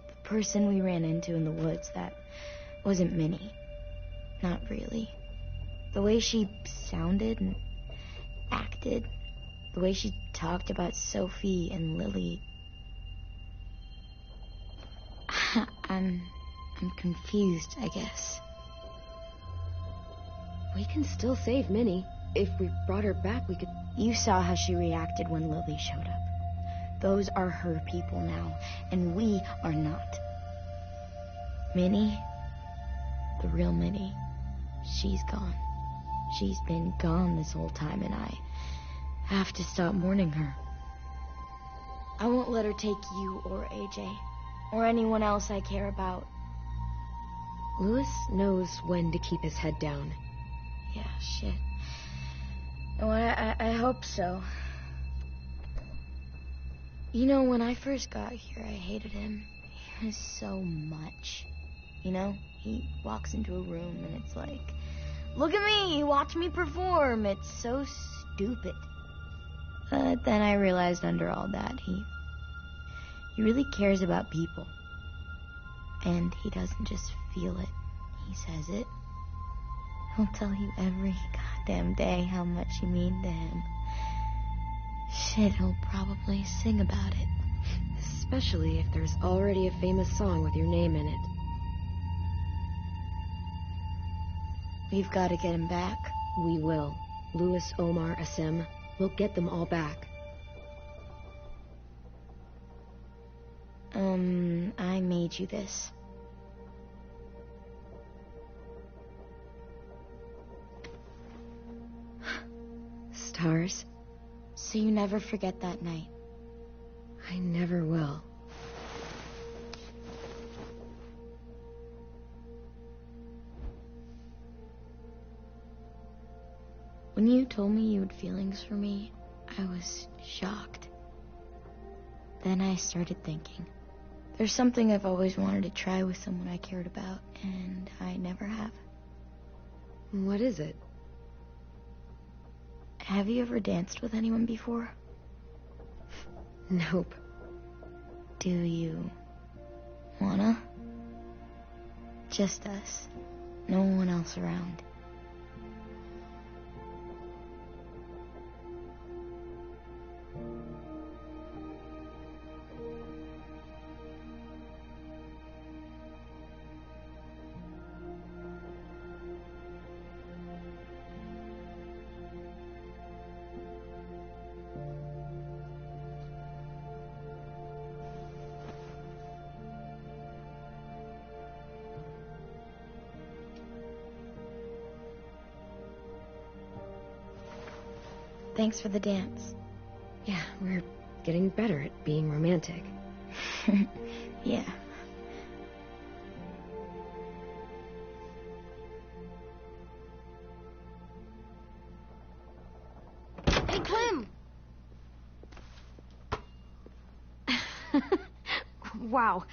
The person we ran into in the woods, that wasn't Minnie. Not really. The way she sounded and acted, the way she talked about Sophie and Lily. I'm confused, I guess. We can still save Minnie. If we brought her back, we could... You saw how she reacted when Lily showed up. Those are her people now, and we are not. Minnie, the real Minnie, she's gone. She's been gone this whole time, and I have to stop mourning her. I won't let her take you or AJ, or anyone else I care about. Louis knows when to keep his head down. Yeah, shit. Oh, I hope so. You know, when I first got here, I hated him. He was so much. You know, he walks into a room and it's like, look at me, watch me perform. It's so stupid. But then I realized under all that, he really cares about people. And he doesn't just feel it, he says it. He'll tell you every goddamn day how much you mean to him. Shit, he'll probably sing about it. Especially if there's already a famous song with your name in it. We've got to get him back. We will. Louis, Omar, Asim. We'll get them all back. I made you this. Stars? So you never forget that night. I never will. When you told me you had feelings for me, I was shocked. Then I started thinking. There's something I've always wanted to try with someone I cared about, and I never have. What is it? Have you ever danced with anyone before? Nope. Do you wanna? Just us. No one else around. Thanks for the dance. Yeah, we're getting better at being romantic. Yeah. Hey, Clem! Wow.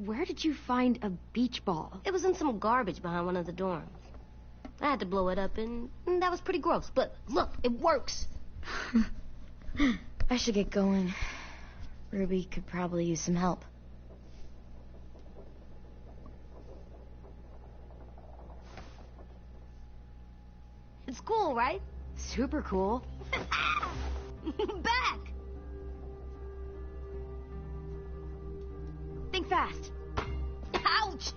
Where did you find a beach ball? It was in some garbage behind one of the dorms. I had to blow it up, and that was pretty gross. But look, it works. I should get going. Ruby could probably use some help. It's cool, right? Super cool. Back! Think fast. Ouch!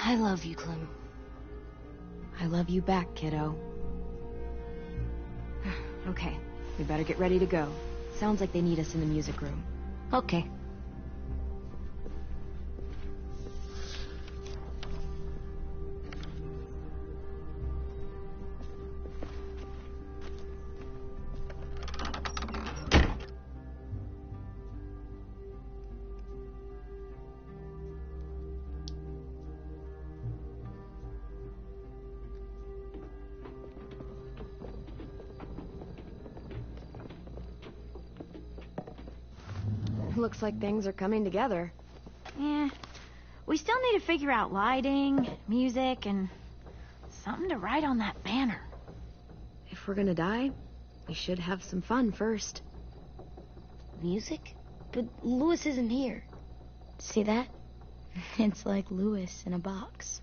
I love you, Clem. I love you back, kiddo. Okay, we better get ready to go. Sounds like they need us in the music room. Okay. Looks like things are coming together. Yeah. We still need to figure out lighting, music, and something to write on that banner. If we're gonna die, we should have some fun first. Music? but Louis isn't here. See that? It's like Louis in a box.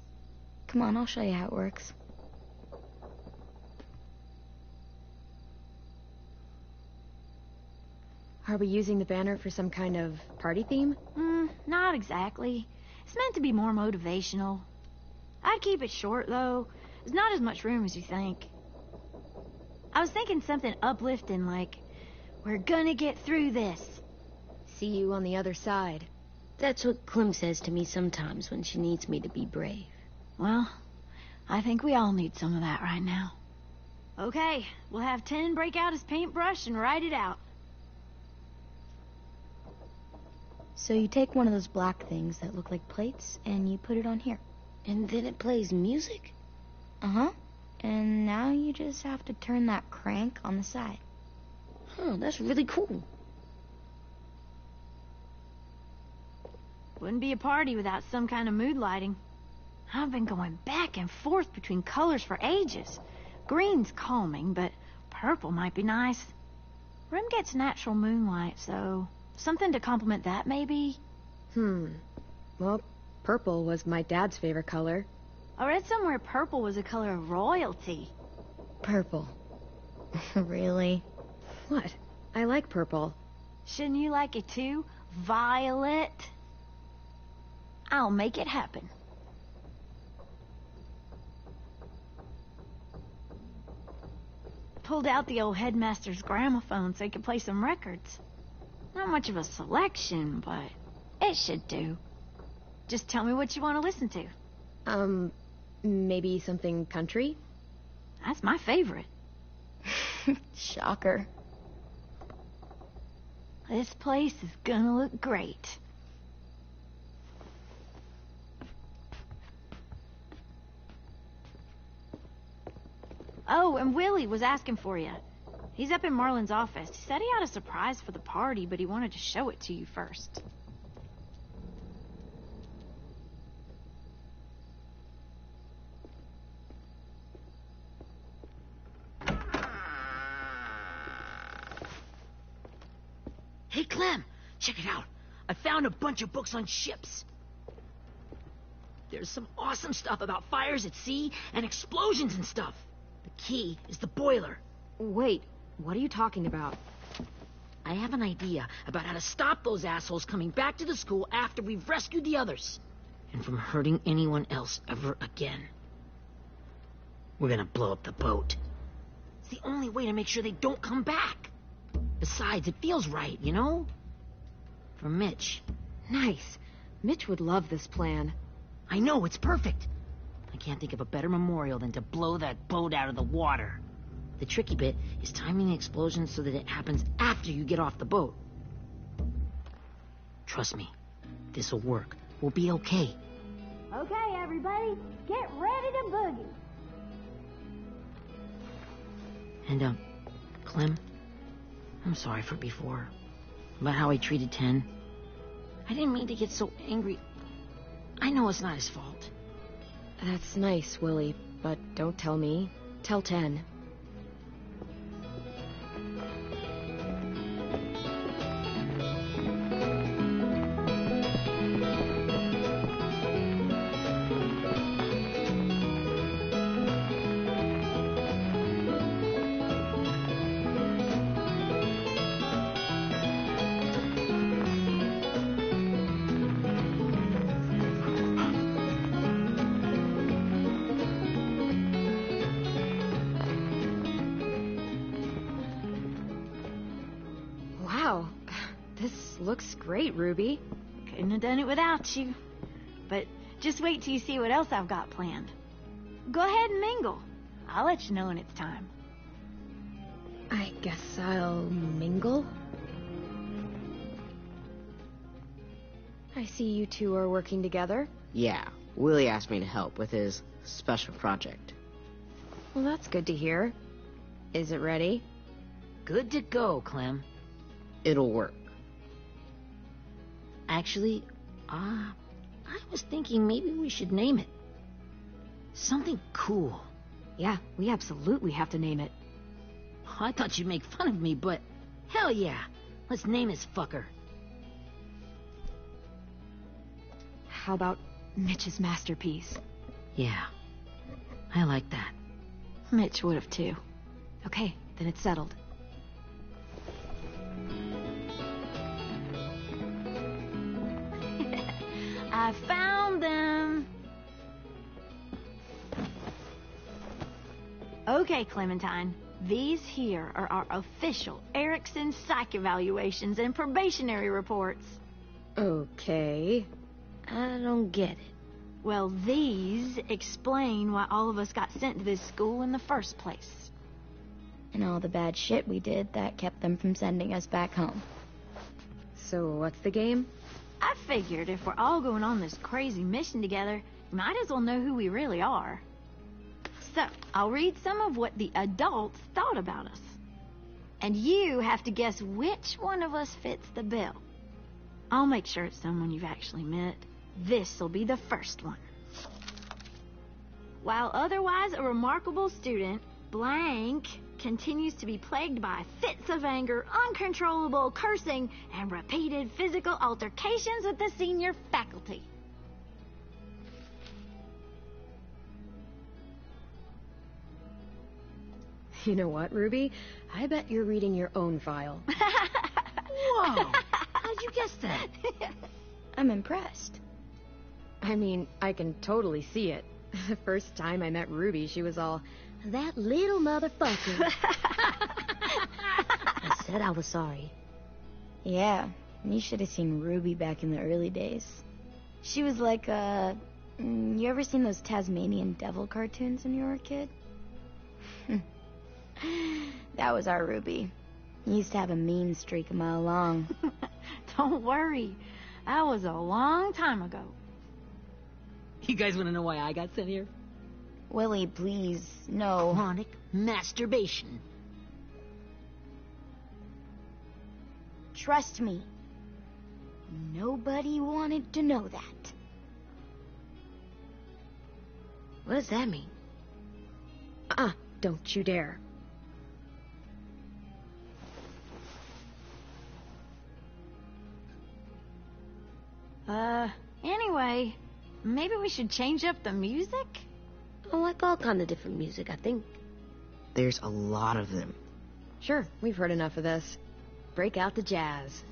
Come on, I'll show you how it works. Are we using the banner for some kind of party theme? Not exactly. It's meant to be more motivational. I'd keep it short, though. There's not as much room as you think. I was thinking something uplifting like, "We're gonna get through this." See you on the other side. That's what Clem says to me sometimes when she needs me to be brave. Well, I think we all need some of that right now. Okay, we'll have 10 break out his paintbrush and write it out. So you take one of those black things that look like plates, and you put it on here. And then it plays music? Uh-huh. And now you just have to turn that crank on the side. Huh, that's really cool. Wouldn't be a party without some kind of mood lighting. I've been going back and forth between colors for ages. Green's calming, but purple might be nice. Room gets natural moonlight, so something to complement that, maybe? Well, purple was my dad's favorite color. I read somewhere purple was a color of royalty. Purple. Really? What? I like purple. Shouldn't you like it too? Violet? I'll make it happen. Pulled out the old headmaster's gramophone so he could play some records. Not much of a selection, but it should do. Just tell me what you want to listen to. Maybe something country? That's my favorite. Shocker. This place is gonna look great. Oh, and Willie was asking for you. He's up in Marlin's office. He said he had a surprise for the party, but he wanted to show it to you first. Hey, Clem, check it out. I found a bunch of books on ships. There's some awesome stuff about fires at sea and explosions and stuff. The key is the boiler. Wait, what are you talking about? I have an idea about how to stop those assholes coming back to the school after we've rescued the others. And from hurting anyone else ever again. We're gonna blow up the boat. It's the only way to make sure they don't come back. Besides, it feels right, you know? For Mitch. Nice. Mitch would love this plan. I know, it's perfect. I can't think of a better memorial than to blow that boat out of the water. The tricky bit is timing the explosion so that it happens after you get off the boat. Trust me, this'll work. We'll be okay. Okay, everybody, get ready to boogie. And, Clem, I'm sorry for before. About how I treated Ten. I didn't mean to get so angry. I know it's not his fault. That's nice, Willie, but don't tell me. Tell 10. Wow, this looks great, Ruby. Couldn't have done it without you. But just wait till you see what else I've got planned. Go ahead and mingle. I'll let you know when it's time. I guess I'll mingle. I see you two are working together. Yeah, Willie asked me to help with his special project. Well, that's good to hear. Is it ready? Good to go, Clem. It'll work. Actually, I was thinking maybe we should name it. Something cool. Yeah, we absolutely have to name it. I thought you'd make fun of me, but hell yeah. Let's name this fucker. how about Mitch's masterpiece? Yeah, I like that. Mitch would have too. Okay, then it's settled. I found them. Okay, Clementine. These here are our official Erickson psych evaluations and probationary reports. Okay. I don't get it. Well, these explain why all of us got sent to this school in the first place. And all the bad shit we did that kept them from sending us back home. So what's the game? I figured if we're all going on this crazy mission together, we might as well know who we really are. So, I'll read some of what the adults thought about us. And you have to guess which one of us fits the bill. I'll make sure it's someone you've actually met. This'll be the first one. While otherwise a remarkable student, blank continues to be plagued by fits of anger, uncontrollable cursing, and repeated physical altercations with the senior faculty. You know what, Ruby? I bet you're reading your own file. Whoa! How'd you guess that? I'm impressed. I mean, I can totally see it. The first time I met Ruby, she was all, "That little motherfucker." I said I was sorry. Yeah, you should have seen Ruby back in the early days. She was like you ever seen those Tasmanian devil cartoons when you were a kid? That was our Ruby. He used to have a mean streak a mile long. Don't worry. That was a long time ago. You guys want to know why I got sent here? Willie, please, no. Chronic masturbation. Trust me. Nobody wanted to know that. What does that mean? Don't you dare. Anyway, maybe we should change up the music? I like all kind of different music, I think. There's a lot of them. Sure, we've heard enough of this. Break out the jazz.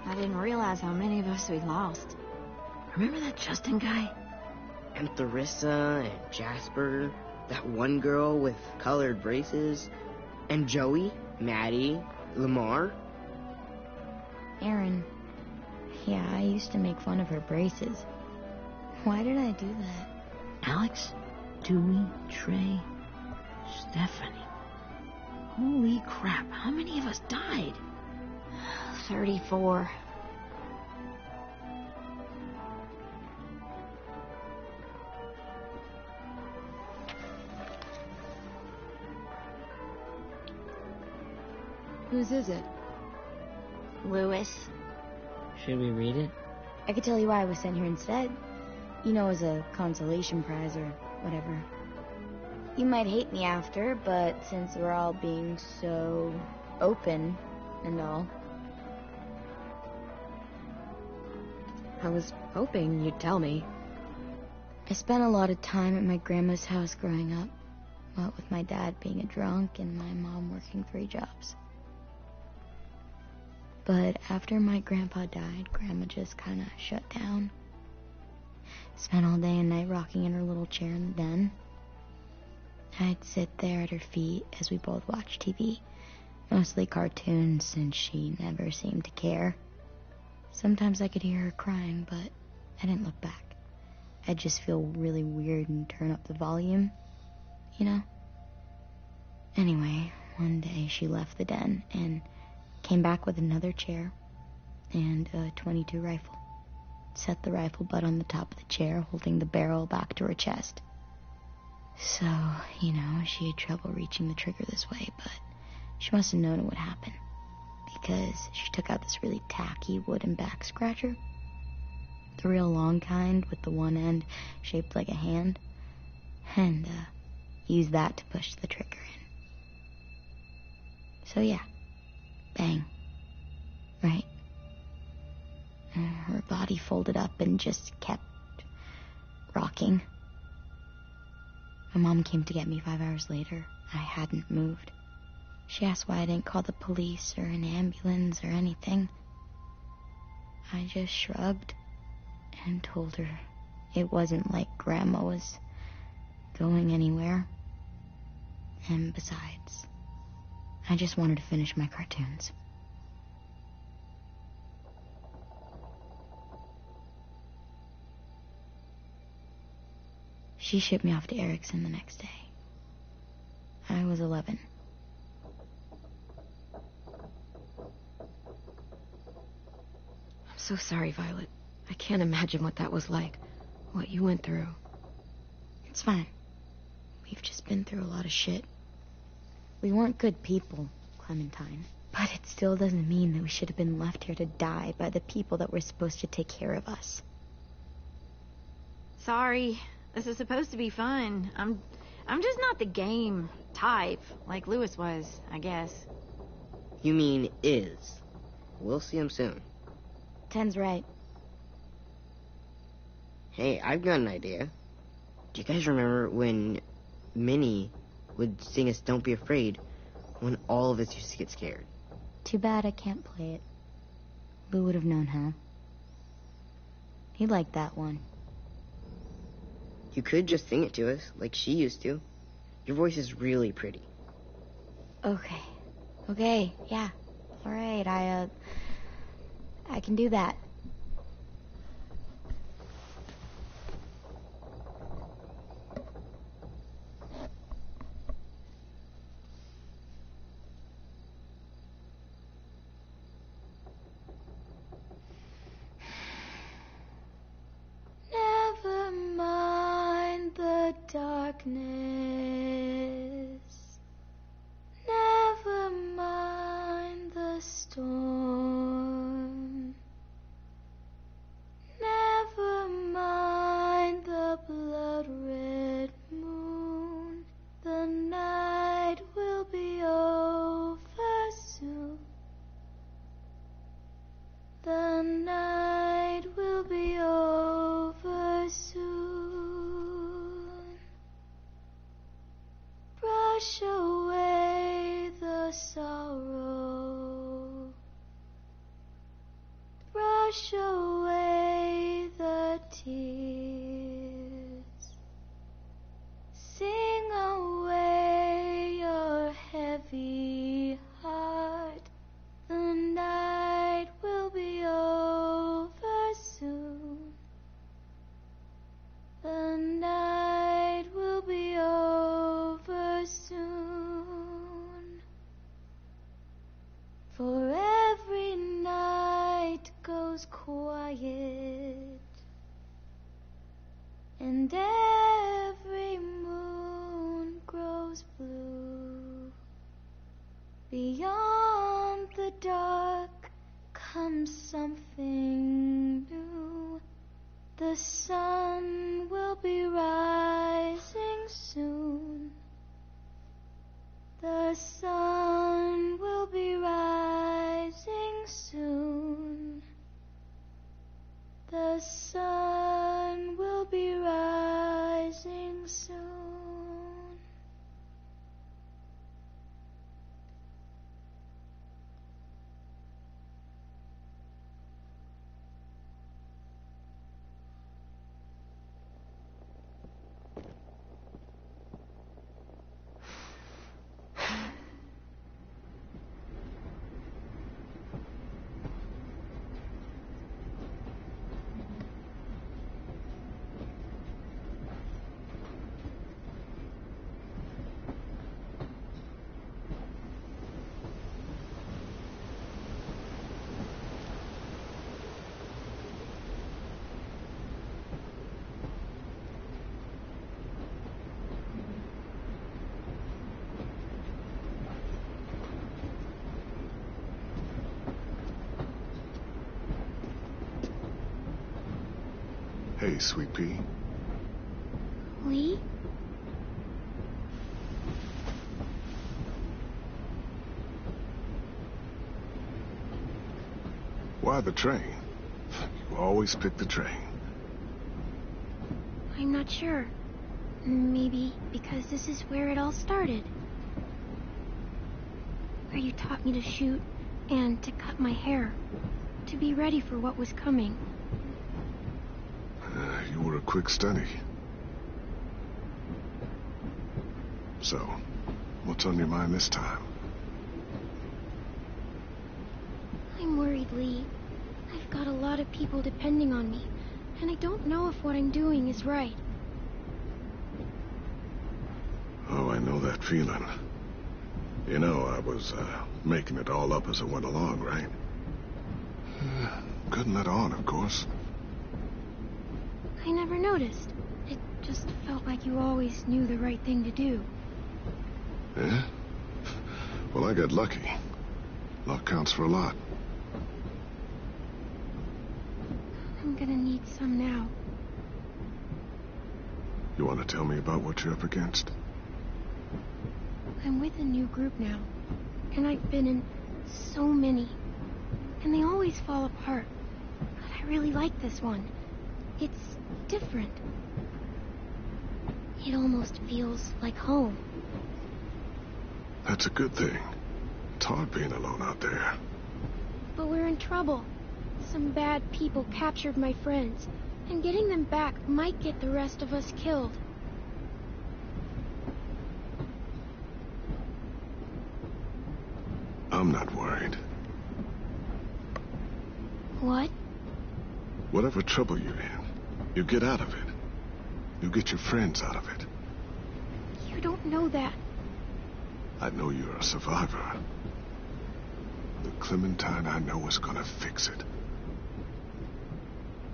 I didn't realize how many of us we lost. Remember that Justin guy? And Theresa and Jasper, that one girl with colored braces, and Joey, Maddie, Lamar. Aaron. Yeah, I used to make fun of her braces. Why did I do that? Alex, Dewey, Trey, Stephanie. Holy crap, how many of us died? 34. Whose is it? Lewis. Should we read it? I could tell you why I was sent here instead. You know, as a consolation prize or whatever. You might hate me after, but since we're all being so open and all. I was hoping you'd tell me. I spent a lot of time at my grandma's house growing up. What with my dad being a drunk and my mom working 3 jobs. But after my grandpa died, Grandma just kind of shut down. Spent all day and night rocking in her little chair in the den. I'd sit there at her feet as we both watched TV. Mostly cartoons, since she never seemed to care. Sometimes I could hear her crying, but I didn't look back. I'd just feel really weird and turn up the volume, you know? Anyway, one day she left the den and came back with another chair and a .22 rifle. Set the rifle butt on the top of the chair, holding the barrel back to her chest. So, you know, she had trouble reaching the trigger this way, but she must have known it would happen. because she took out this really tacky wooden back scratcher. The real long kind with the one end shaped like a hand. And, used that to push the trigger in. So yeah, bang. Right? And her body folded up and just kept rocking. My mom came to get me 5 hours later. I hadn't moved. She asked why I didn't call the police or an ambulance or anything. I just shrugged and told her it wasn't like Grandma was going anywhere. And besides, I just wanted to finish my cartoons. She shipped me off to Erickson the next day. I was 11. I'm so sorry, Violet. I can't imagine what that was like. What you went through. It's fine. We've just been through a lot of shit. We weren't good people, Clementine. But it still doesn't mean that we should have been left here to die by the people that were supposed to take care of us. Sorry. This is supposed to be fun. I'm just not the game type like Lewis was, I guess. You mean is. We'll see him soon. Ten's right. Hey, I've got an idea. Do you guys remember when Minnie would sing us Don't Be Afraid when all of us used to get scared? Too bad I can't play it. Lou would have known how. He liked that one. You could just sing it to us, like she used to. Your voice is really pretty. Okay, yeah. Alright, I can do that. Never mind the darkness. Never mind the storm. Never mind the blood-red moon. The night will be over soon. The night will be over soon. Brush away the sorrow. Brush away the tears. Sing away your heavy heart. The night will be over soon. The night will be over soon. For every night goes quiet, and every moon grows blue. Beyond the dark comes something new. The sun will be rising soon. The sun will be rising soon. The sun will be rising soon. Hey, Sweet Pea. Lee? Why the train? You always pick the train. I'm not sure. Maybe because this is where it all started. Where you taught me to shoot and to cut my hair. To be ready for what was coming. You were a quick study. So, what's on your mind this time? I'm worried, Lee. I've got a lot of people depending on me, and I don't know if what I'm doing is right. Oh, I know that feeling. You know, I was making it all up as I went along, right? Couldn't let on, of course. I never noticed. It just felt like you always knew the right thing to do. Yeah? Well, I got lucky. Luck counts for a lot. I'm gonna need some now. You want to tell me about what you're up against? I'm with a new group now, and I've been in so many, and they always fall apart. But I really like this one. It's different. It almost feels like home. That's a good thing. It's hard being alone out there. But we're in trouble. Some bad people captured my friends, and getting them back might get the rest of us killed. I'm not worried. What? Whatever trouble you're in, you get out of it. You get your friends out of it. You don't know that. I know you're a survivor. The Clementine I know is gonna fix it.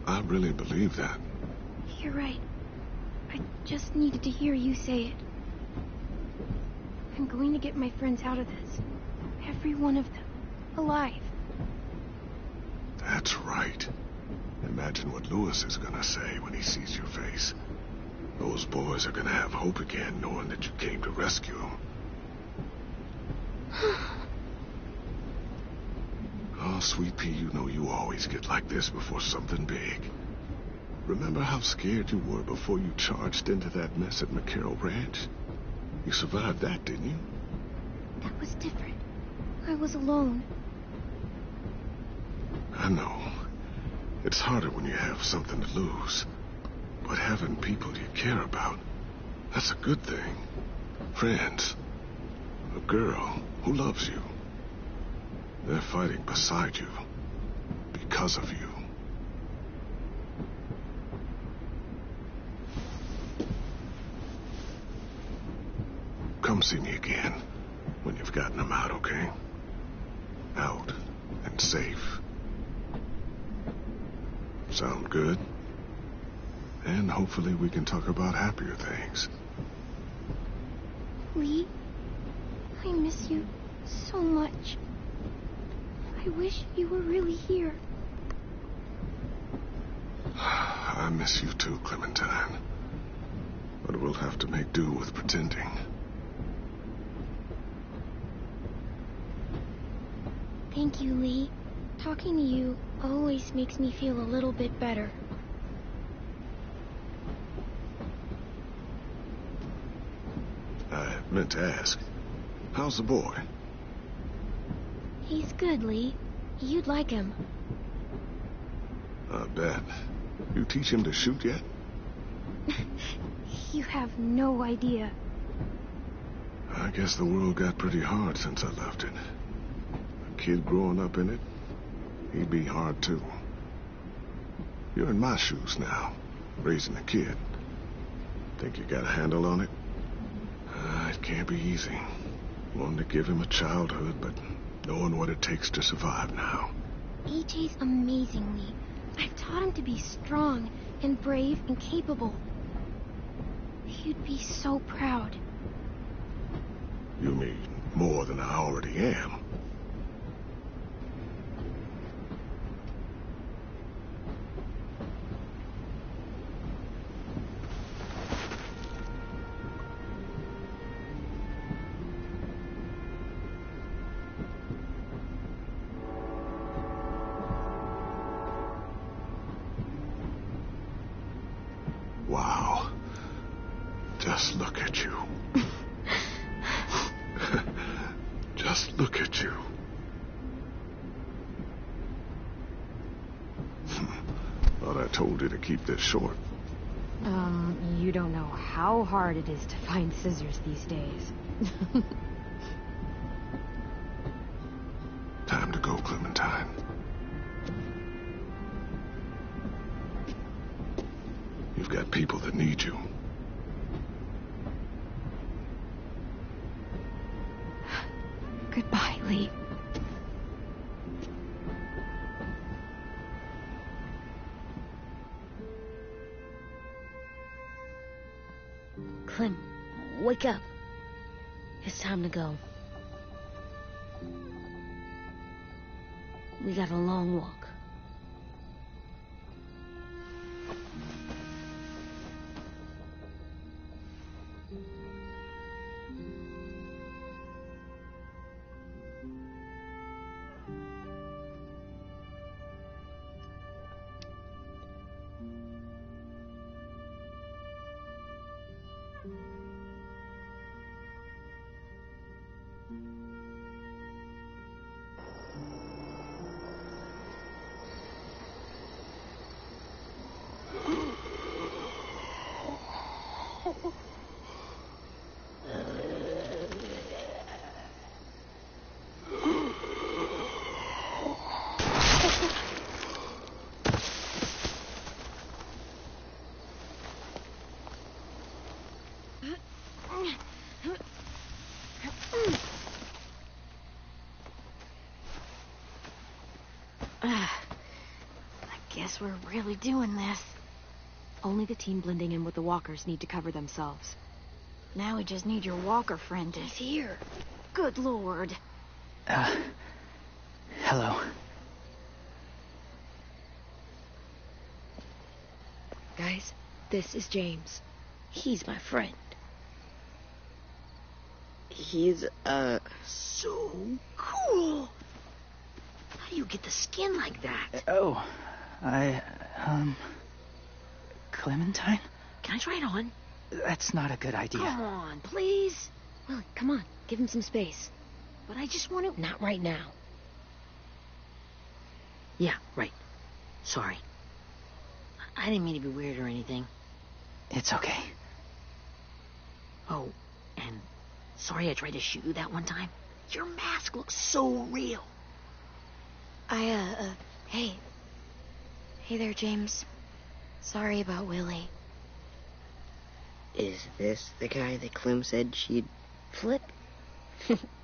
I really believe that. You're right. I just needed to hear you say it. I'm going to get my friends out of this. Every one of them. Alive. That's right. Imagine what Lewis is gonna say when he sees your face. Those boys are gonna have hope again, knowing that you came to rescue them. Oh, Sweet Pea, you know you always get like this before something big. Remember how scared you were before you charged into that mess at McCarroll Ranch? You survived that, didn't you? That was different. I was alone. I know. It's harder when you have something to lose. But having people you care about, that's a good thing. Friends. A girl who loves you. They're fighting beside you. Because of you. Come see me again when you've gotten them out, okay? Out and safe. Sound good? And hopefully we can talk about happier things. Lee, I miss you so much. I wish you were really here. I miss you too, Clementine. But we'll have to make do with pretending. Thank you, Lee. Talking to you always makes me feel a little bit better. I meant to ask, how's the boy? He's good, Lee. You'd like him. I bet. You teach him to shoot yet? You have no idea. I guess the world got pretty hard since I left it. A kid growing up in it, he'd be hard too. You're in my shoes now, raising a kid. Think you got a handle on it? It can't be easy. Wanting to give him a childhood, but knowing what it takes to survive now. AJ's amazing, Lee. I've taught him to be strong and brave and capable. You'd be so proud. You mean more than I already am? Just look at you. Just look at you. Thought I told you to keep this short. You don't know how hard it is to find scissors these days. Time to go, Clementine. You've got people that need you. Goodbye, Lee. Clem, wake up. It's time to go. We got a long walk. I guess we're really doing this. Only the team blending in with the walkers need to cover themselves. Now we just need your walker friend to... He's here. Good lord. Hello. Guys, this is James. He's my friend. He's, so cool. How do you get the skin like that? Clementine? Can I try it on? That's not a good idea. Come on, please. Well, come on, give him some space. But I just want to... Not right now. Yeah, right. Sorry. I didn't mean to be weird or anything. It's okay. Oh, and sorry I tried to shoot you that one time. Your mask looks so real. Hey. Hey there, James. Sorry about Willie. Is this the guy that Clem said she'd flip?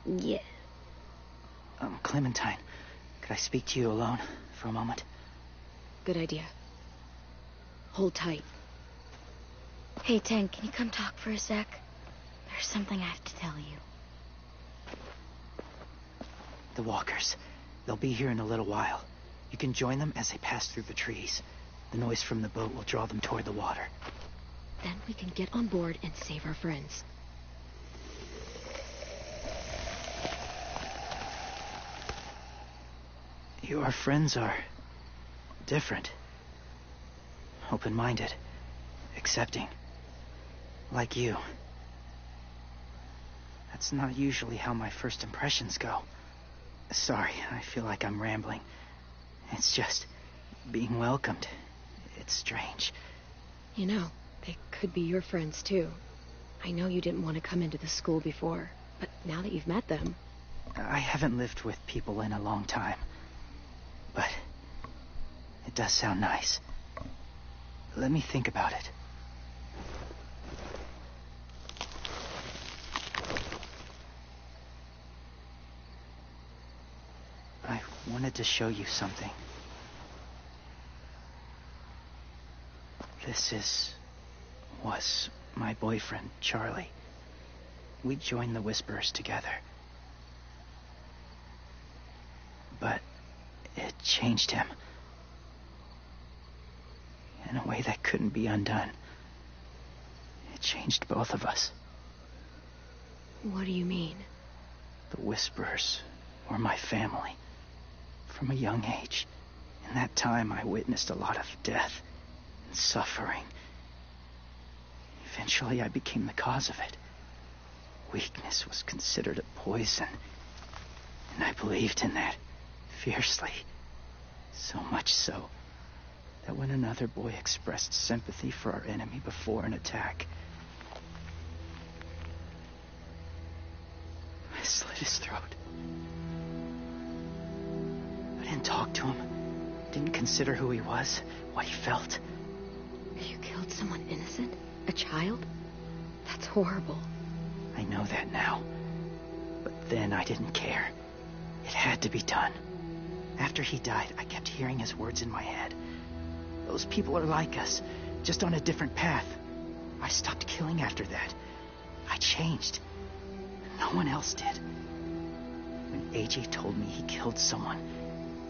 Yeah. Clementine, could I speak to you alone for a moment? Good idea. Hold tight. Hey, Tank, can you come talk for a sec? There's something I have to tell you. The walkers. They'll be here in a little while. You can join them as they pass through the trees. The noise from the boat will draw them toward the water. Then we can get on board and save our friends. Your friends are different. Open-minded. Accepting. Like you. That's not usually how my first impressions go. Sorry, I feel like I'm rambling. It's just being welcomed. It's strange. You know, they could be your friends, too. I know you didn't want to come into the school before, but now that you've met them... I haven't lived with people in a long time. But it does sound nice. Let me think about it. I wanted to show you something. This was my boyfriend, Charlie. We joined the Whisperers together. But it changed him. In a way that couldn't be undone. It changed both of us. What do you mean? The Whisperers were my family. From a young age. In that time, I witnessed a lot of death and suffering. Eventually, I became the cause of it. Weakness was considered a poison, and I believed in that fiercely. So much so that when another boy expressed sympathy for our enemy before an attack, I slit his throat. I didn't talk to him, didn't consider who he was, what he felt. You killed someone innocent? A child? That's horrible. I know that now. But then I didn't care. It had to be done. After he died, I kept hearing his words in my head. Those people are like us, just on a different path. I stopped killing after that. I changed. No one else did. When AJ told me he killed someone,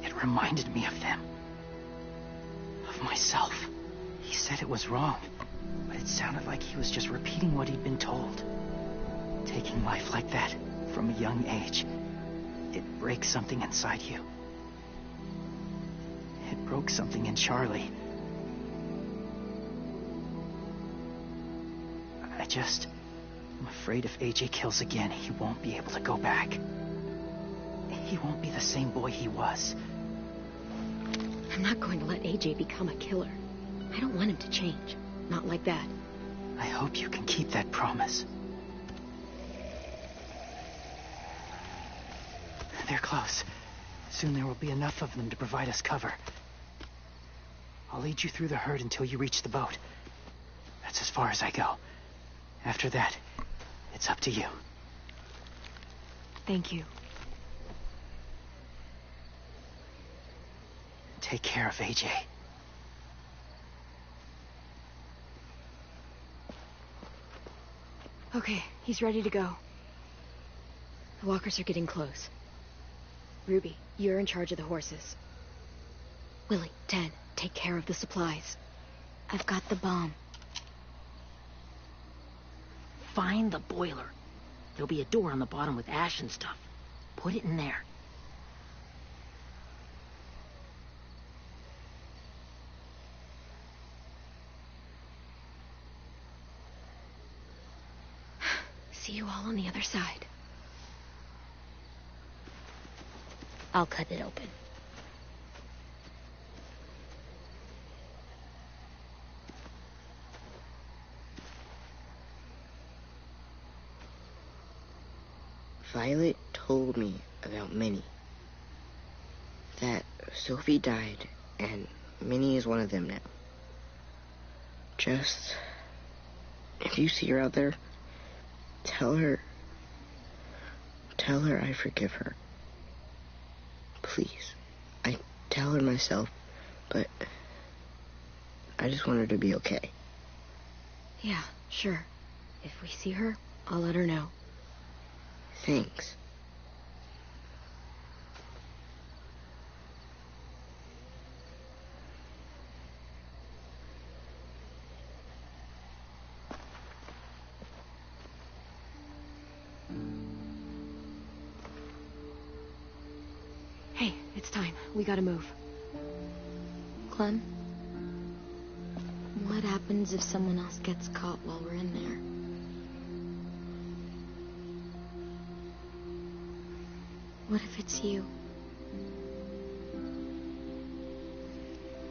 it reminded me of them. Of myself. He said it was wrong, but it sounded like he was just repeating what he'd been told. Taking life like that from a young age, it breaks something inside you. It broke something in Charlie. I'm afraid if AJ kills again, he won't be able to go back. He won't be the same boy he was. I'm not going to let AJ become a killer. I don't want him to change. Not like that. I hope you can keep that promise. They're close. Soon there will be enough of them to provide us cover. I'll lead you through the herd until you reach the boat. That's as far as I go. After that, it's up to you. Thank you. Take care of AJ. Okay, he's ready to go. The walkers are getting close. Ruby, you're in charge of the horses. Willie, Ted, take care of the supplies. I've got the bomb. Find the boiler. There'll be a door on the bottom with ash and stuff. Put it in there. See you all on the other side. I'll cut it open. Violet told me about Minnie. That Sophie died, and Minnie is one of them now. Just, if you see her out there, tell her I forgive her. Please. I tell her myself, but I just want her to be okay. Yeah, sure. If we see her, I'll let her know. Thanks. Hey, it's time. We gotta move. Clem? What happens if someone else gets caught while we're in there? What if it's you?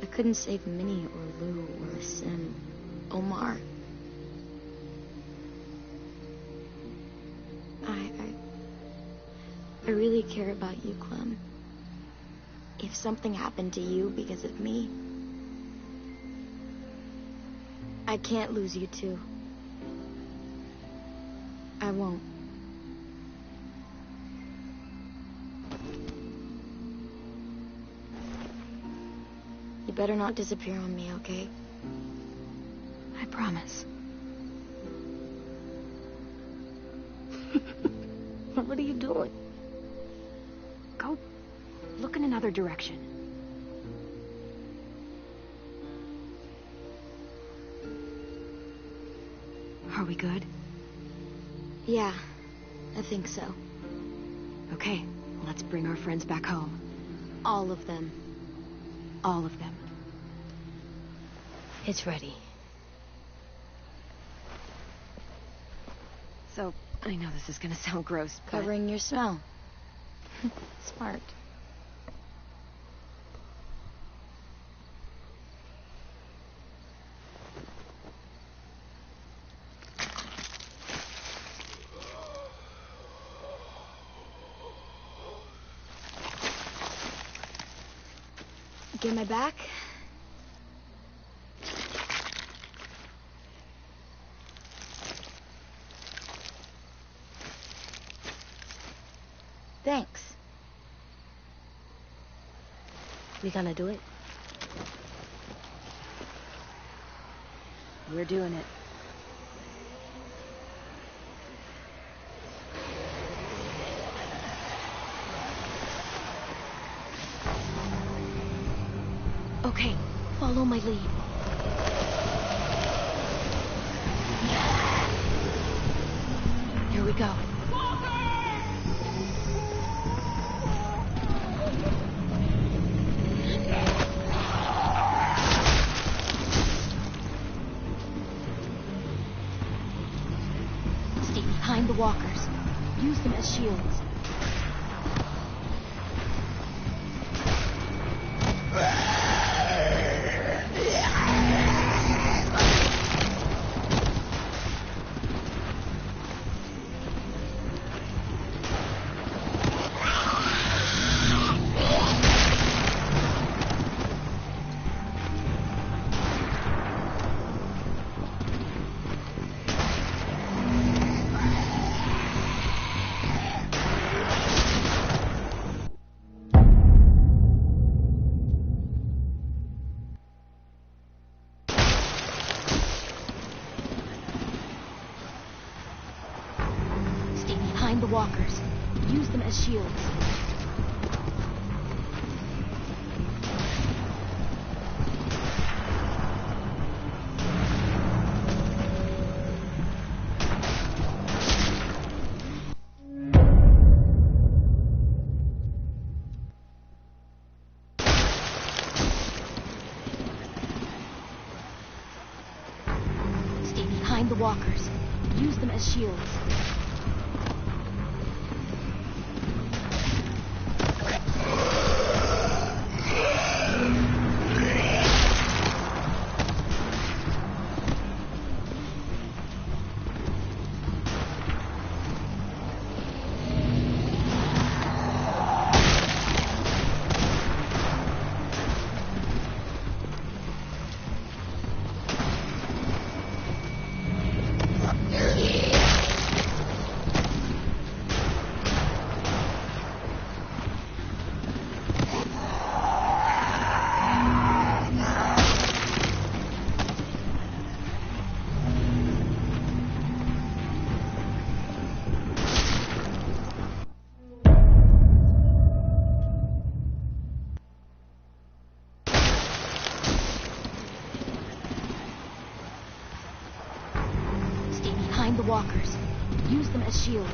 I couldn't save Minnie or Lou or Sim, Omar. I really care about you, Clem. If something happened to you because of me, I can't lose you too. I won't. You better not disappear on me, okay? I promise. What are you doing? Go look in another direction. Are we good? Yeah, I think so. Okay, let's bring our friends back home. All of them. All of them. It's ready. So, I know this is gonna sound gross, but... Covering your smell. Smart. Get my back? Thanks. We gonna do it? We're doing it. Okay, follow my lead. Here we go. Stay behind the walkers. Use them as shields. Behind the walkers. Use them as shields. Stay behind the walkers. Use them as shields. The walkers. Use them as shields.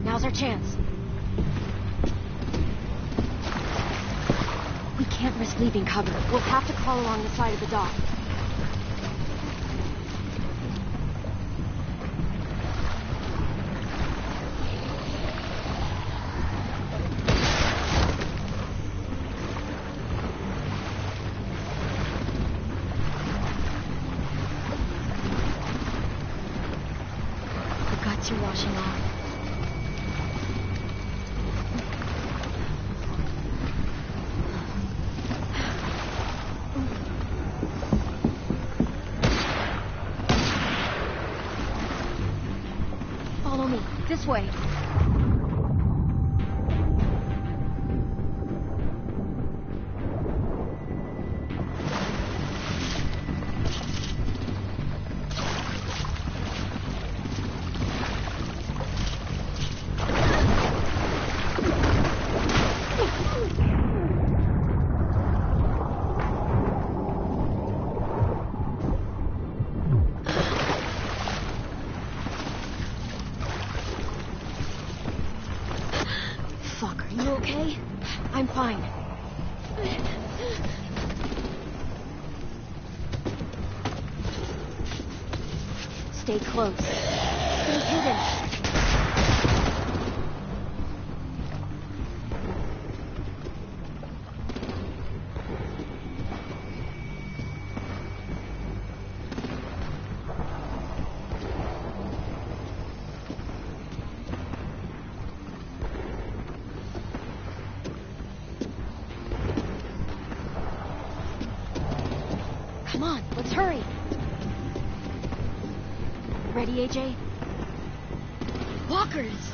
Now's our chance. We can't risk leaving cover. We'll have to crawl along the side of the dock. lights are washing off. Follow me. This way. Fuck, are you okay? I'm fine. Stay close. Stay hidden. Come on, let's hurry. Ready, AJ? Walkers!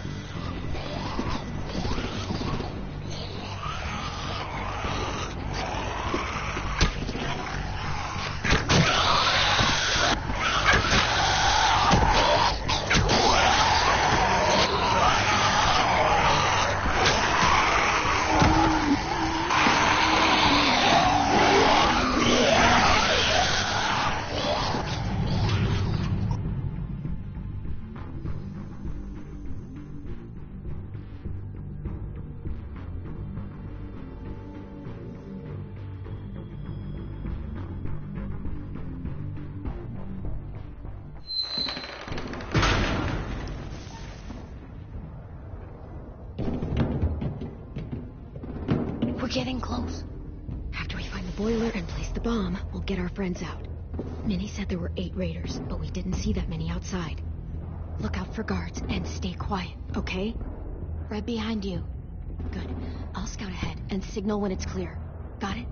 We're getting close. After we find the boiler and place the bomb, we'll get our friends out. Minnie said there were 8 raiders, but we didn't see that many outside. Look out for guards and stay quiet, okay? Right behind you. Good. I'll scout ahead and signal when it's clear. Got it?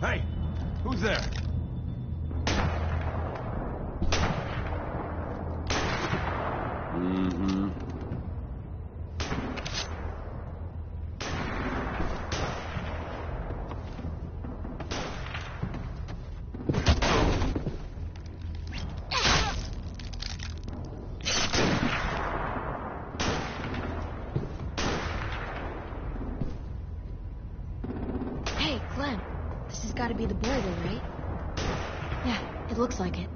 Hey, who's there? Mm-hmm. Hey, Clem. This has got to be the boiler, right? Yeah, it looks like it.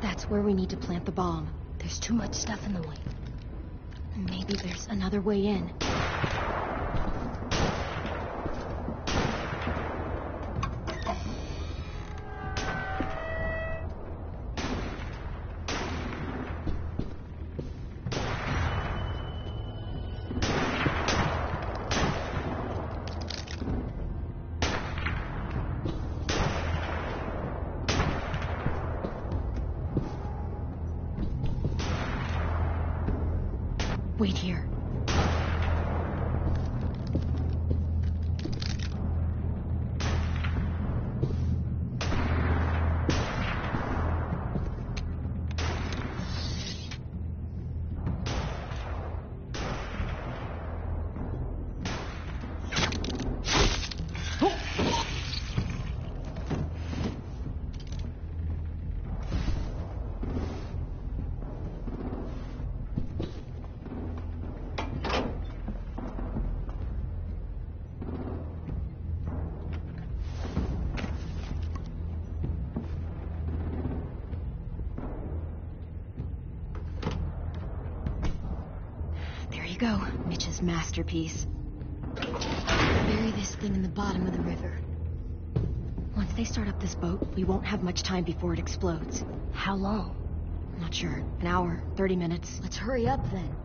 That's where we need to plant the bomb. There's too much stuff in the way. Maybe there's another way in. Wait here. go, Mitch's masterpiece. Bury this thing in the bottom of the river. Once they start up this boat, we won't have much time before it explodes. How long? I'm not sure. An hour, 30 minutes. Let's hurry up then.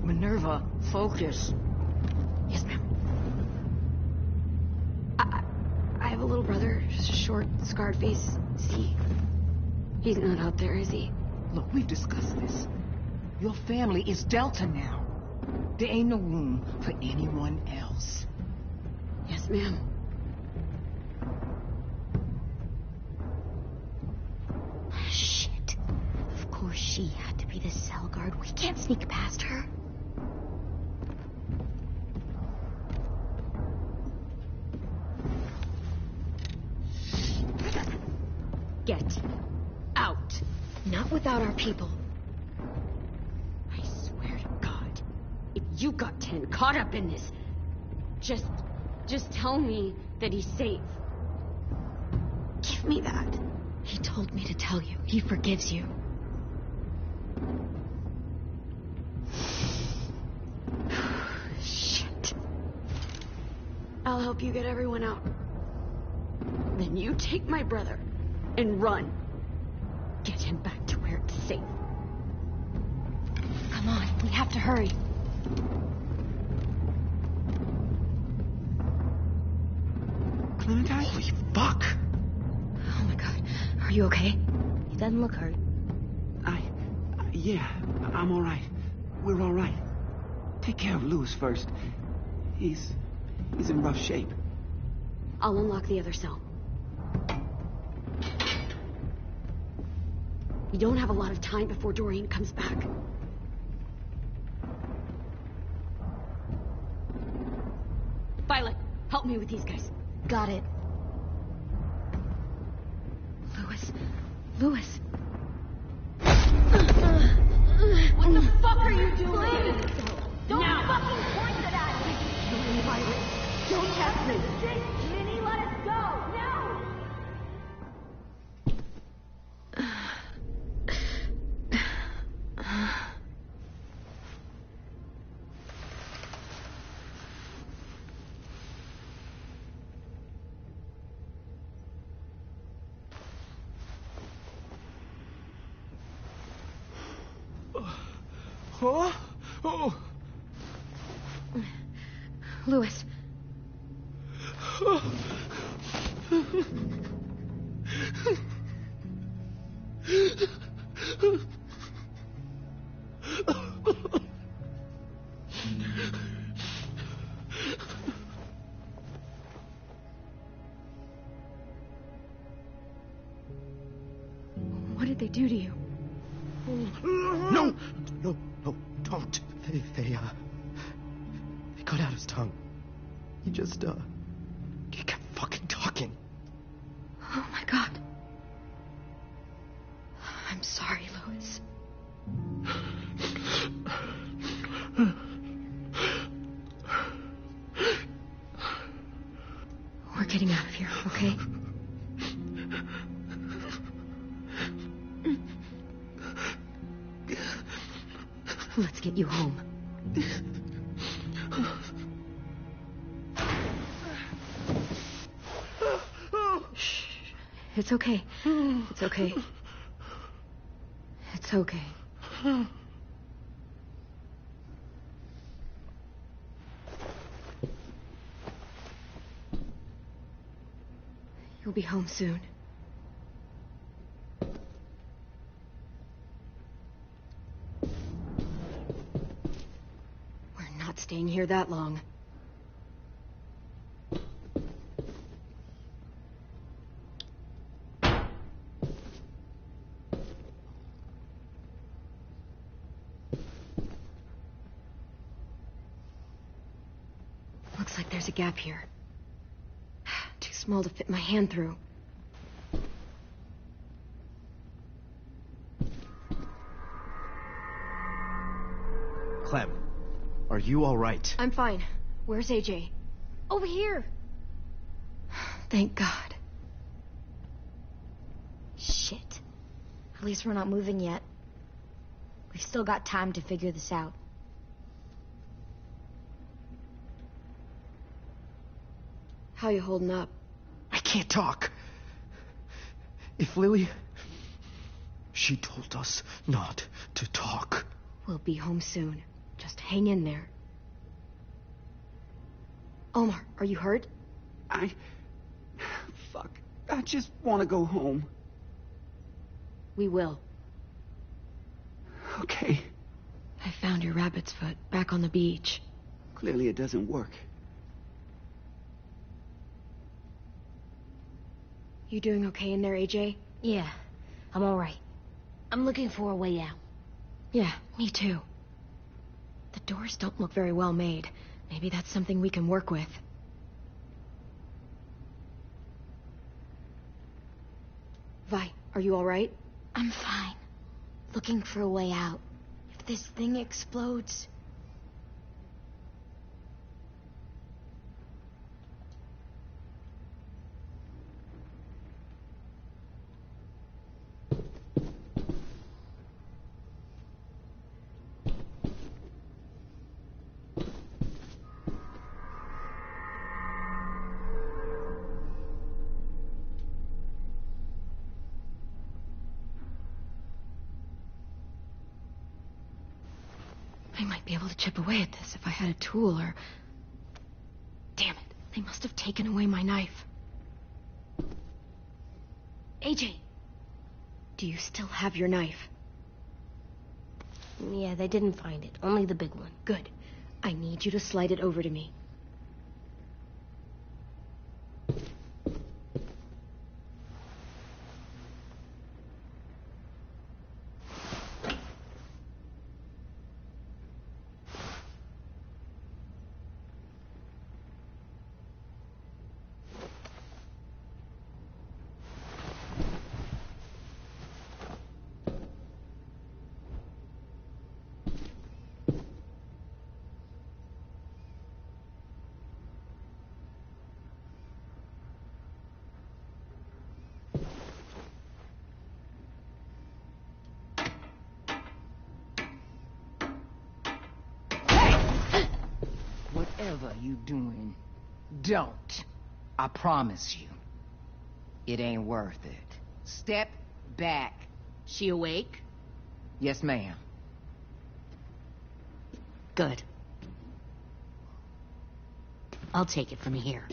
Minerva, focus. Yes, ma'am. I have a little brother, just a short, scarred face. See, he's not out there, is he? Look, we've discussed this. Your family is Delta now. There ain't no room for anyone else. Yes, ma'am. Shit. Of course she had to be the cell guard. We can't sneak past her. Get out. Not without our people. I swear to God, if you got 10 caught up in this, just tell me that he's safe. Give me that. He told me to tell you. He forgives you. Shit. I'll help you get everyone out. Then you take my brother and run. Get him back to where it's safe. Come on, we have to hurry. Clementine? Holy fuck! Oh my God. Are you okay? He doesn't look hurt. Yeah, I'm all right. We're all right. Take care of Lewis first. He's in rough shape. I'll unlock the other cell. We don't have a lot of time before Dorian comes back. Violet, help me with these guys. Got it. Lewis. What the fuck are you doing? Don't fucking point it at me! Violet, don't test me. Shit, Minnie, let us go! Now! Huh? Oh. Lewis. What did they do to you? No, don't. They cut out his tongue. He kept fucking talking. Oh my God. I'm sorry, Lewis. We're getting out of here, okay? Let's get you home. Shh. It's okay. It's okay. It's okay. You'll be home soon. We're not staying here that long. Looks like there's a gap here. Too small to fit my hand through. Clem, are Are you all right? I'm fine. Where's AJ? Over here. Thank God. Shit. At least we're not moving yet. We've still got time to figure this out. How you holding up? I can't talk. If Lily... She told us not to talk. We'll be home soon. Just hang in there. Omar, are you hurt? Fuck. I just want to go home. We will. Okay. I found your rabbit's foot back on the beach. Clearly it doesn't work. You doing okay in there, AJ? Yeah, I'm all right. I'm looking for a way out. Yeah, me too. The doors don't look very well made. Maybe that's something we can work with. Vi, are you all right? I'm fine. Looking for a way out. If this thing explodes... I might be able to chip away at this if I had a tool or... Damn it, they must have taken away my knife. AJ, do you still have your knife? Yeah, they didn't find it. Only the big one. Good. I need you to slide it over to me. Whatever you doing, don't. I promise you. It ain't worth it. Step back. She awake? Yes, ma'am. Good. I'll take it from here.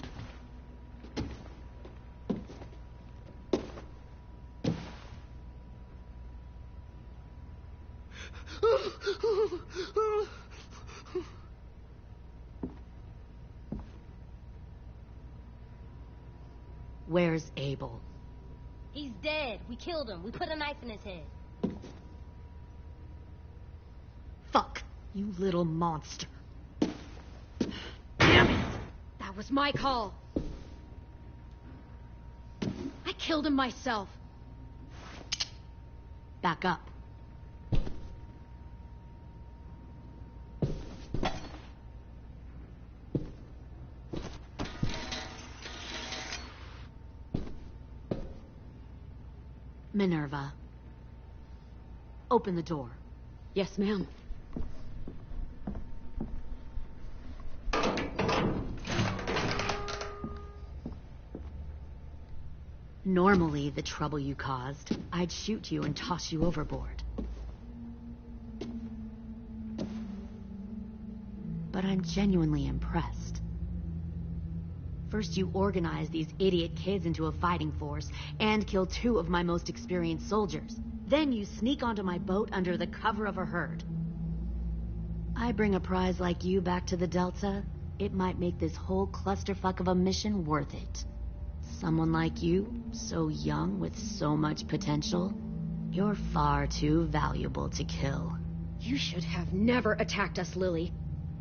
Where's Abel? He's dead. We killed him. We put a knife in his head. Fuck, you little monster. Damn it! That was my call. I killed him myself. Back up. Minerva. Open the door. Yes, ma'am. Normally, the trouble you caused, I'd shoot you and toss you overboard. But I'm genuinely impressed. First, you organized these idiot kids into a fighting force and killed 2 of my most experienced soldiers. Then you sneak onto my boat under the cover of a herd. I bring a prize like you back to the Delta, it might make this whole clusterfuck of a mission worth it. Someone like you, so young with so much potential, you're far too valuable to kill. You should have never attacked us, Lily.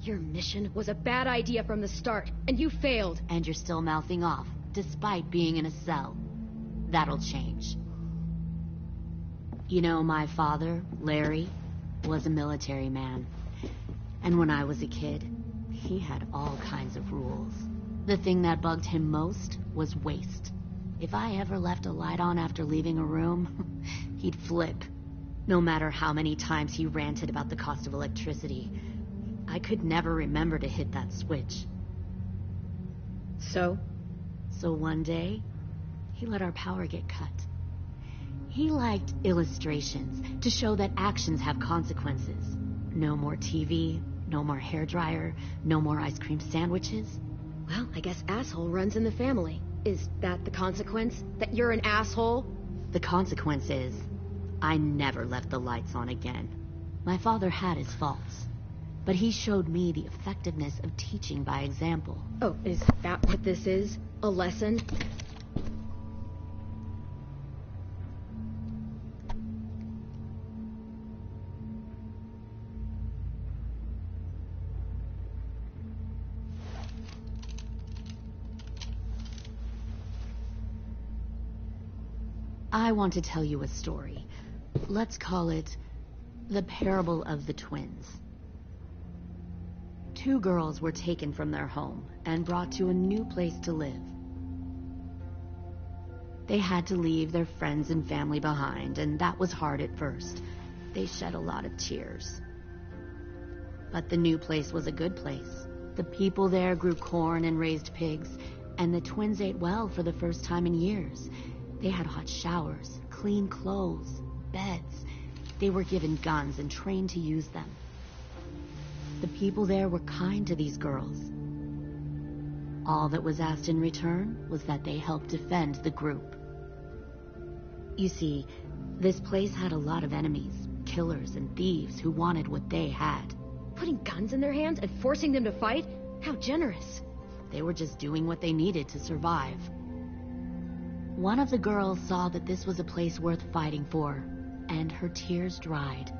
Your mission was a bad idea from the start, and you failed. And you're still mouthing off, despite being in a cell. That'll change. You know, my father, Larry, was a military man. And when I was a kid, he had all kinds of rules. The thing that bugged him most was waste. If I ever left a light on after leaving a room, he'd flip. No matter how many times he ranted about the cost of electricity, I could never remember to hit that switch. So? So one day, he let our power get cut. He liked illustrations to show that actions have consequences. No more TV, no more hairdryer, no more ice cream sandwiches. Well, I guess asshole runs in the family. Is that the consequence? That you're an asshole? The consequence is, I never left the lights on again. My father had his faults, but he showed me the effectiveness of teaching by example. Oh, is that what this is? A lesson? I want to tell you a story. Let's call it the Parable of the Twins. 2 girls were taken from their home and brought to a new place to live. They had to leave their friends and family behind, and that was hard at first. They shed a lot of tears. But the new place was a good place. The people there grew corn and raised pigs, and the twins ate well for the first time in years. They had hot showers, clean clothes, beds. They were given guns and trained to use them. The people there were kind to these girls. All that was asked in return was that they help defend the group. You see, this place had a lot of enemies, killers and thieves who wanted what they had. Putting guns in their hands and forcing them to fight? How generous. They were just doing what they needed to survive. One of the girls saw that this was a place worth fighting for, and her tears dried.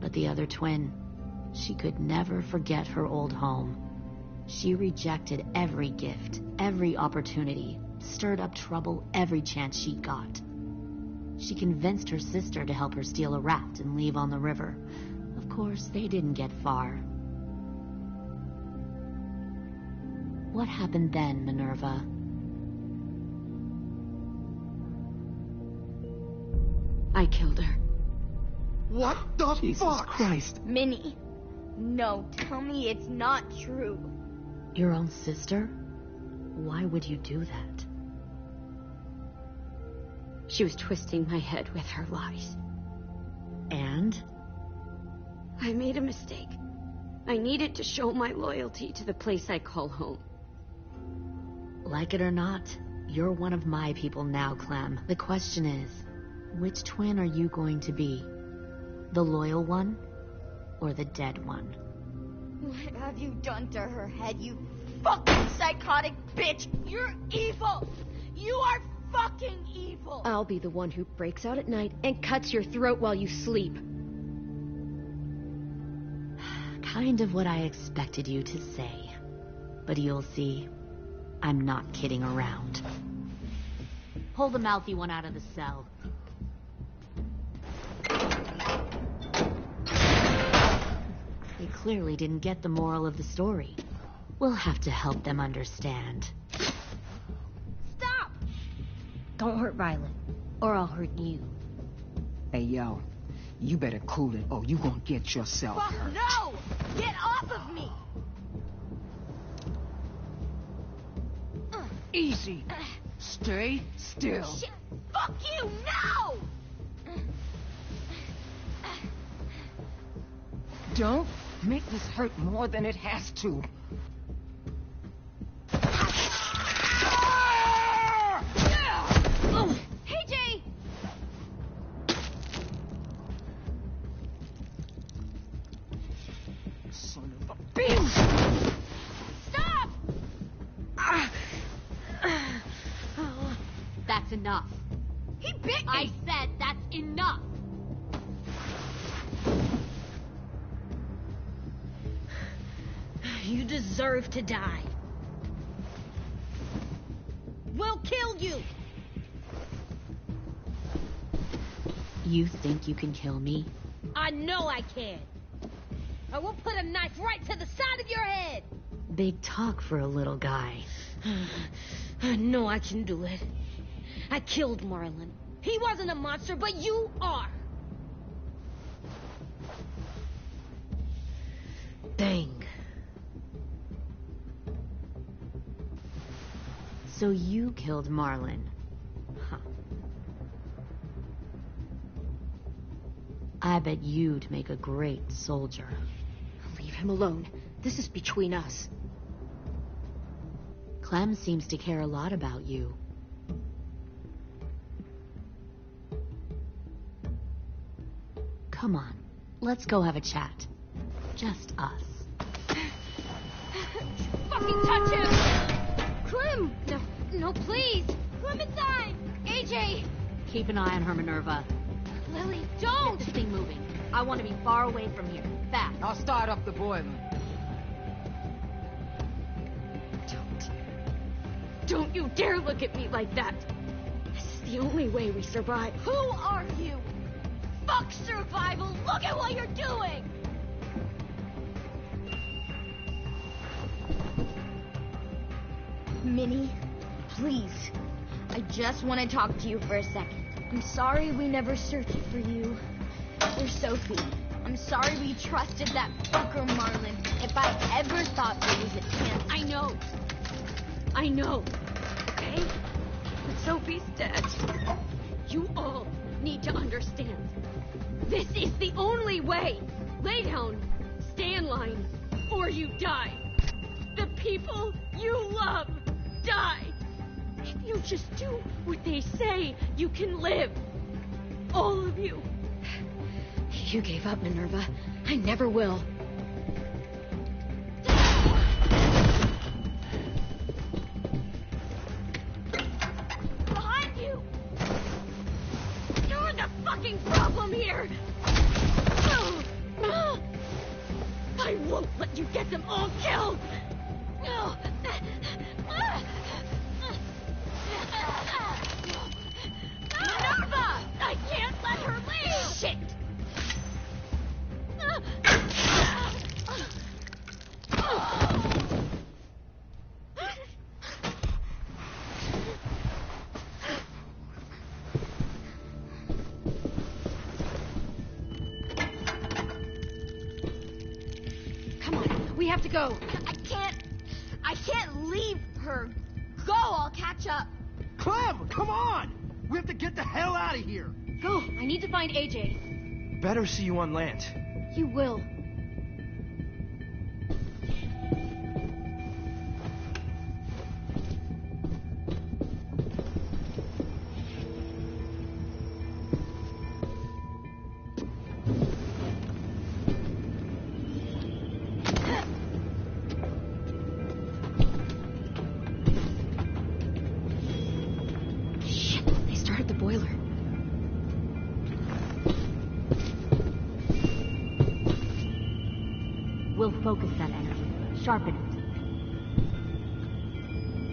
But the other twin, she could never forget her old home. She rejected every gift, every opportunity, stirred up trouble every chance she got. She convinced her sister to help her steal a raft and leave on the river. Of course, they didn't get far. What happened then, Minerva? I killed her. What the Jesus fuck? Christ. Minnie, no, tell me it's not true. Your own sister? Why would you do that? She was twisting my head with her lies. And? I made a mistake. I needed to show my loyalty to the place I call home. Like it or not, you're one of my people now, Clem. The question is, which twin are you going to be? The loyal one, or the dead one? What have you done to her head, you fucking psychotic bitch? You're evil! You are fucking evil! I'll be the one who breaks out at night and cuts your throat while you sleep. Kind of what I expected you to say. But you'll see, I'm not kidding around. Pull the mouthy one out of the cell. They clearly didn't get the moral of the story. We'll have to help them understand. Stop! Don't hurt Violet, or I'll hurt you. Hey, yo, you better cool it, or you gonna get yourself Fuck hurt. no! Get off of me! Easy. Stay still. Shit! Fuck you! No! Don't make this hurt more than it has to. Hey, Jay! Son of a bitch! Stop! That's enough. He bit me! I said that's enough! You deserve to die. We'll kill you! You think you can kill me? I know I can. I will put a knife right to the side of your head. Big talk for a little guy. I know I can do it. I killed Marlon. He wasn't a monster, but you are. Dang. So you killed Marlon. Huh. I bet you'd make a great soldier. Leave him alone. This is between us. Clem seems to care a lot about you. Come on, let's go have a chat. Just us. Fucking touch him! Clem! No, please! Clem inside! AJ! Keep an eye on her, Minerva. Lily, don't! Get this thing moving. I want to be far away from here. Fast. I'll start up the boiler. Don't you dare look at me like that. This is the only way we survive. Who are you? Fuck survival! Look at what you're doing! Minnie, please. I just want to talk to you for a second. I'm sorry we never searched for you. Or Sophie. I'm sorry we trusted that fucker Marlon. If I ever thought there was a chance... I know. Okay? But Sophie's dead. You all need to understand. This is the only way. Lay down, stay in line, or you die. The people you love die. If you just do what they say, you can live. All of you. You gave up, Minerva. I never will. Behind you! You're the fucking problem here! I won't let you get them all killed! Minerva! I can't let her leave! Shit! Come on, we have to go. I can't leave her. Go, I'll catch up. Clem, come on! We have to get the hell out of here. Go, I need to find AJ. Better see you on land. You will. We'll focus that energy, sharpen it.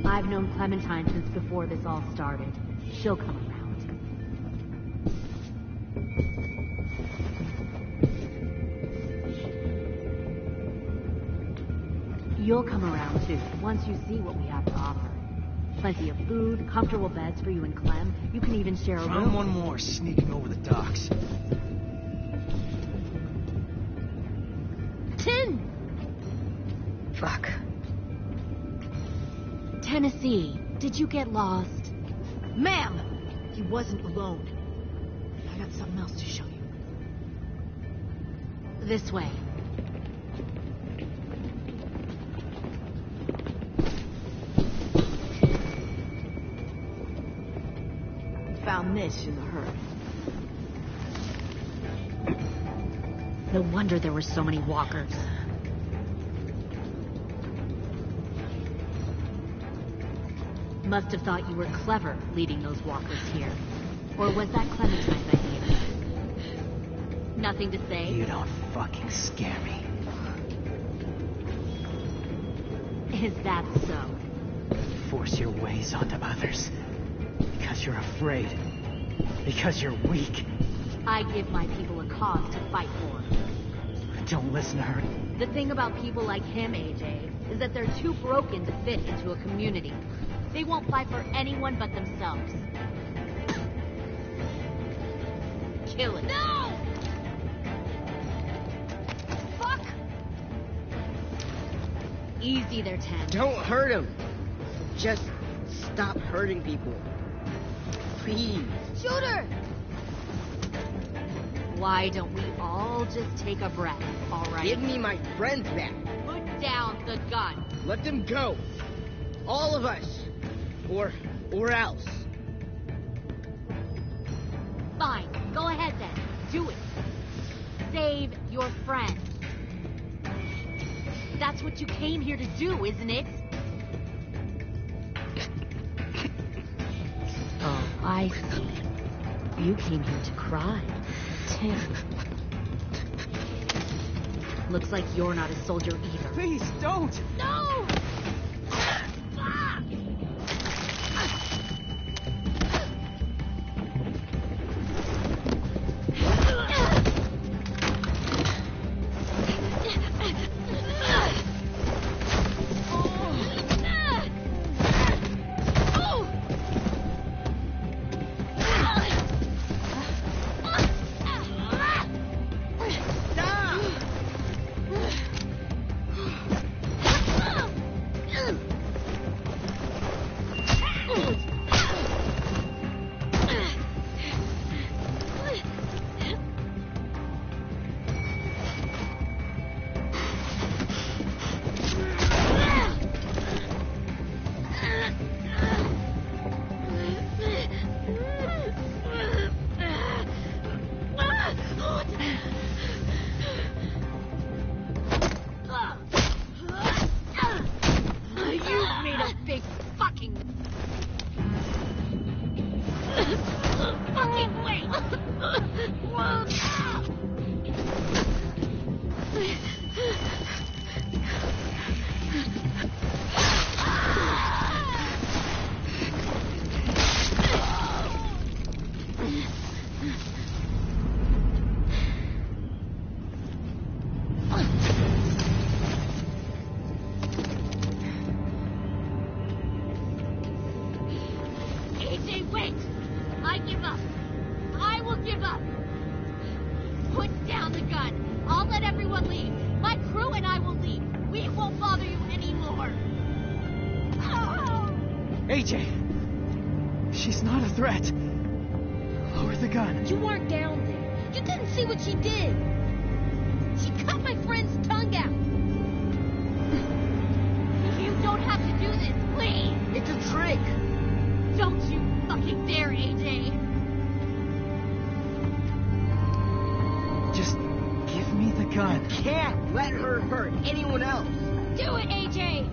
I've known Clementine since before this all started. She'll come around. You'll come around too, once you see what we have to offer. Plenty of food, comfortable beds for you and Clem. You can even share a room. Found one more sneaking over the docks. 10! Fuck. Tennessee, did you get lost? Ma'am! He wasn't alone. I got something else to show you. This way. Found this in the herd. No wonder there were so many walkers. Must have thought you were clever leading those walkers here. Or was that Clementine's idea? Nothing to say? You don't fucking scare me. Is that so? Force your ways onto others. Because you're afraid. Because you're weak. I give my people a cause to fight for. Don't listen to her. The thing about people like him, AJ, is that they're too broken to fit into a community. They won't fight for anyone but themselves. Kill it. No! Fuck! Easy there, 10. Don't hurt him. Just stop hurting people. Please. Shoot her! Why don't we all just take a breath, all right? Give me my friends back. Put down the gun. Let them go. All of us. Or else. Fine. Go ahead then. Do it. Save your friends. That's what you came here to do, isn't it? Oh, I see. You came here to cry. Tim. Looks like you're not a soldier either. Please, don't! No! AJ, wait! I give up. I will give up. Put down the gun. I'll let everyone leave. My crew and I will leave. We won't bother you anymore. AJ! She's not a threat. Lower the gun. You weren't down there. You didn't see what she did. She cut my friend's tongue out. You don't have to do this, please. It's a trick. Don't you fucking dare, AJ. Just give me the gun. Can't let her hurt anyone else. Do it, AJ.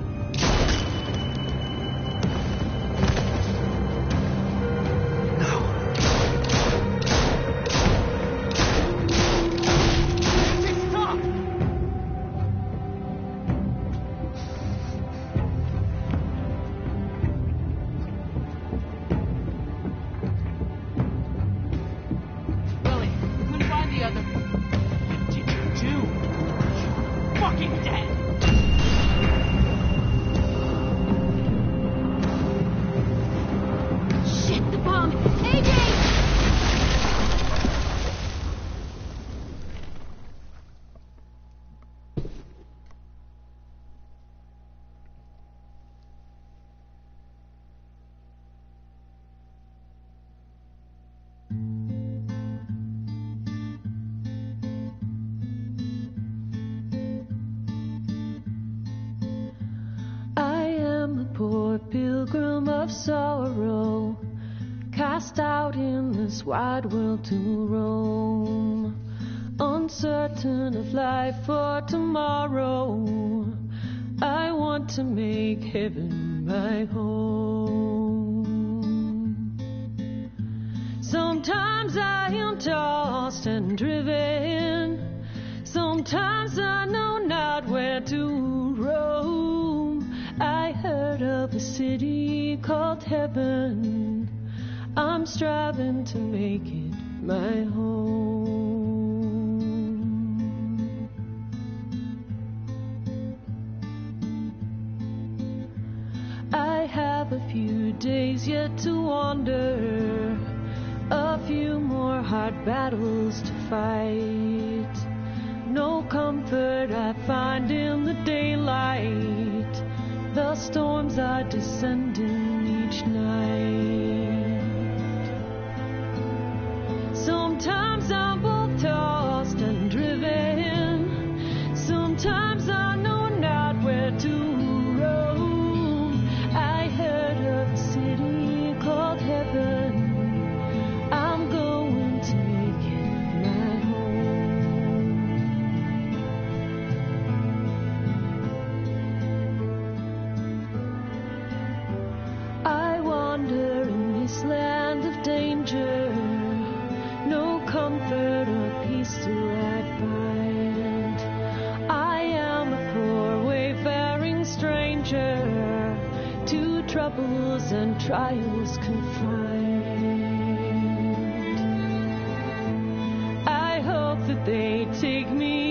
Poor pilgrim of sorrow, cast out in this wide world to roam, uncertain of life for tomorrow. I want to make heaven my home. Sometimes I am tossed and driven, sometimes I know not where to roam. I heard of a city called heaven. I'm striving to make it my home. battles to fight. No comfort I find in the daylight. The storms are descending each night. Sometimes I'm both tossed and driven. Sometimes I know not where to roam. I heard of a city called heaven. I'm going to make it my home. I wander in this land of danger. No comfort or peace do I find. I am a poor wayfaring stranger, to troubles and trials confined. I hope that they take me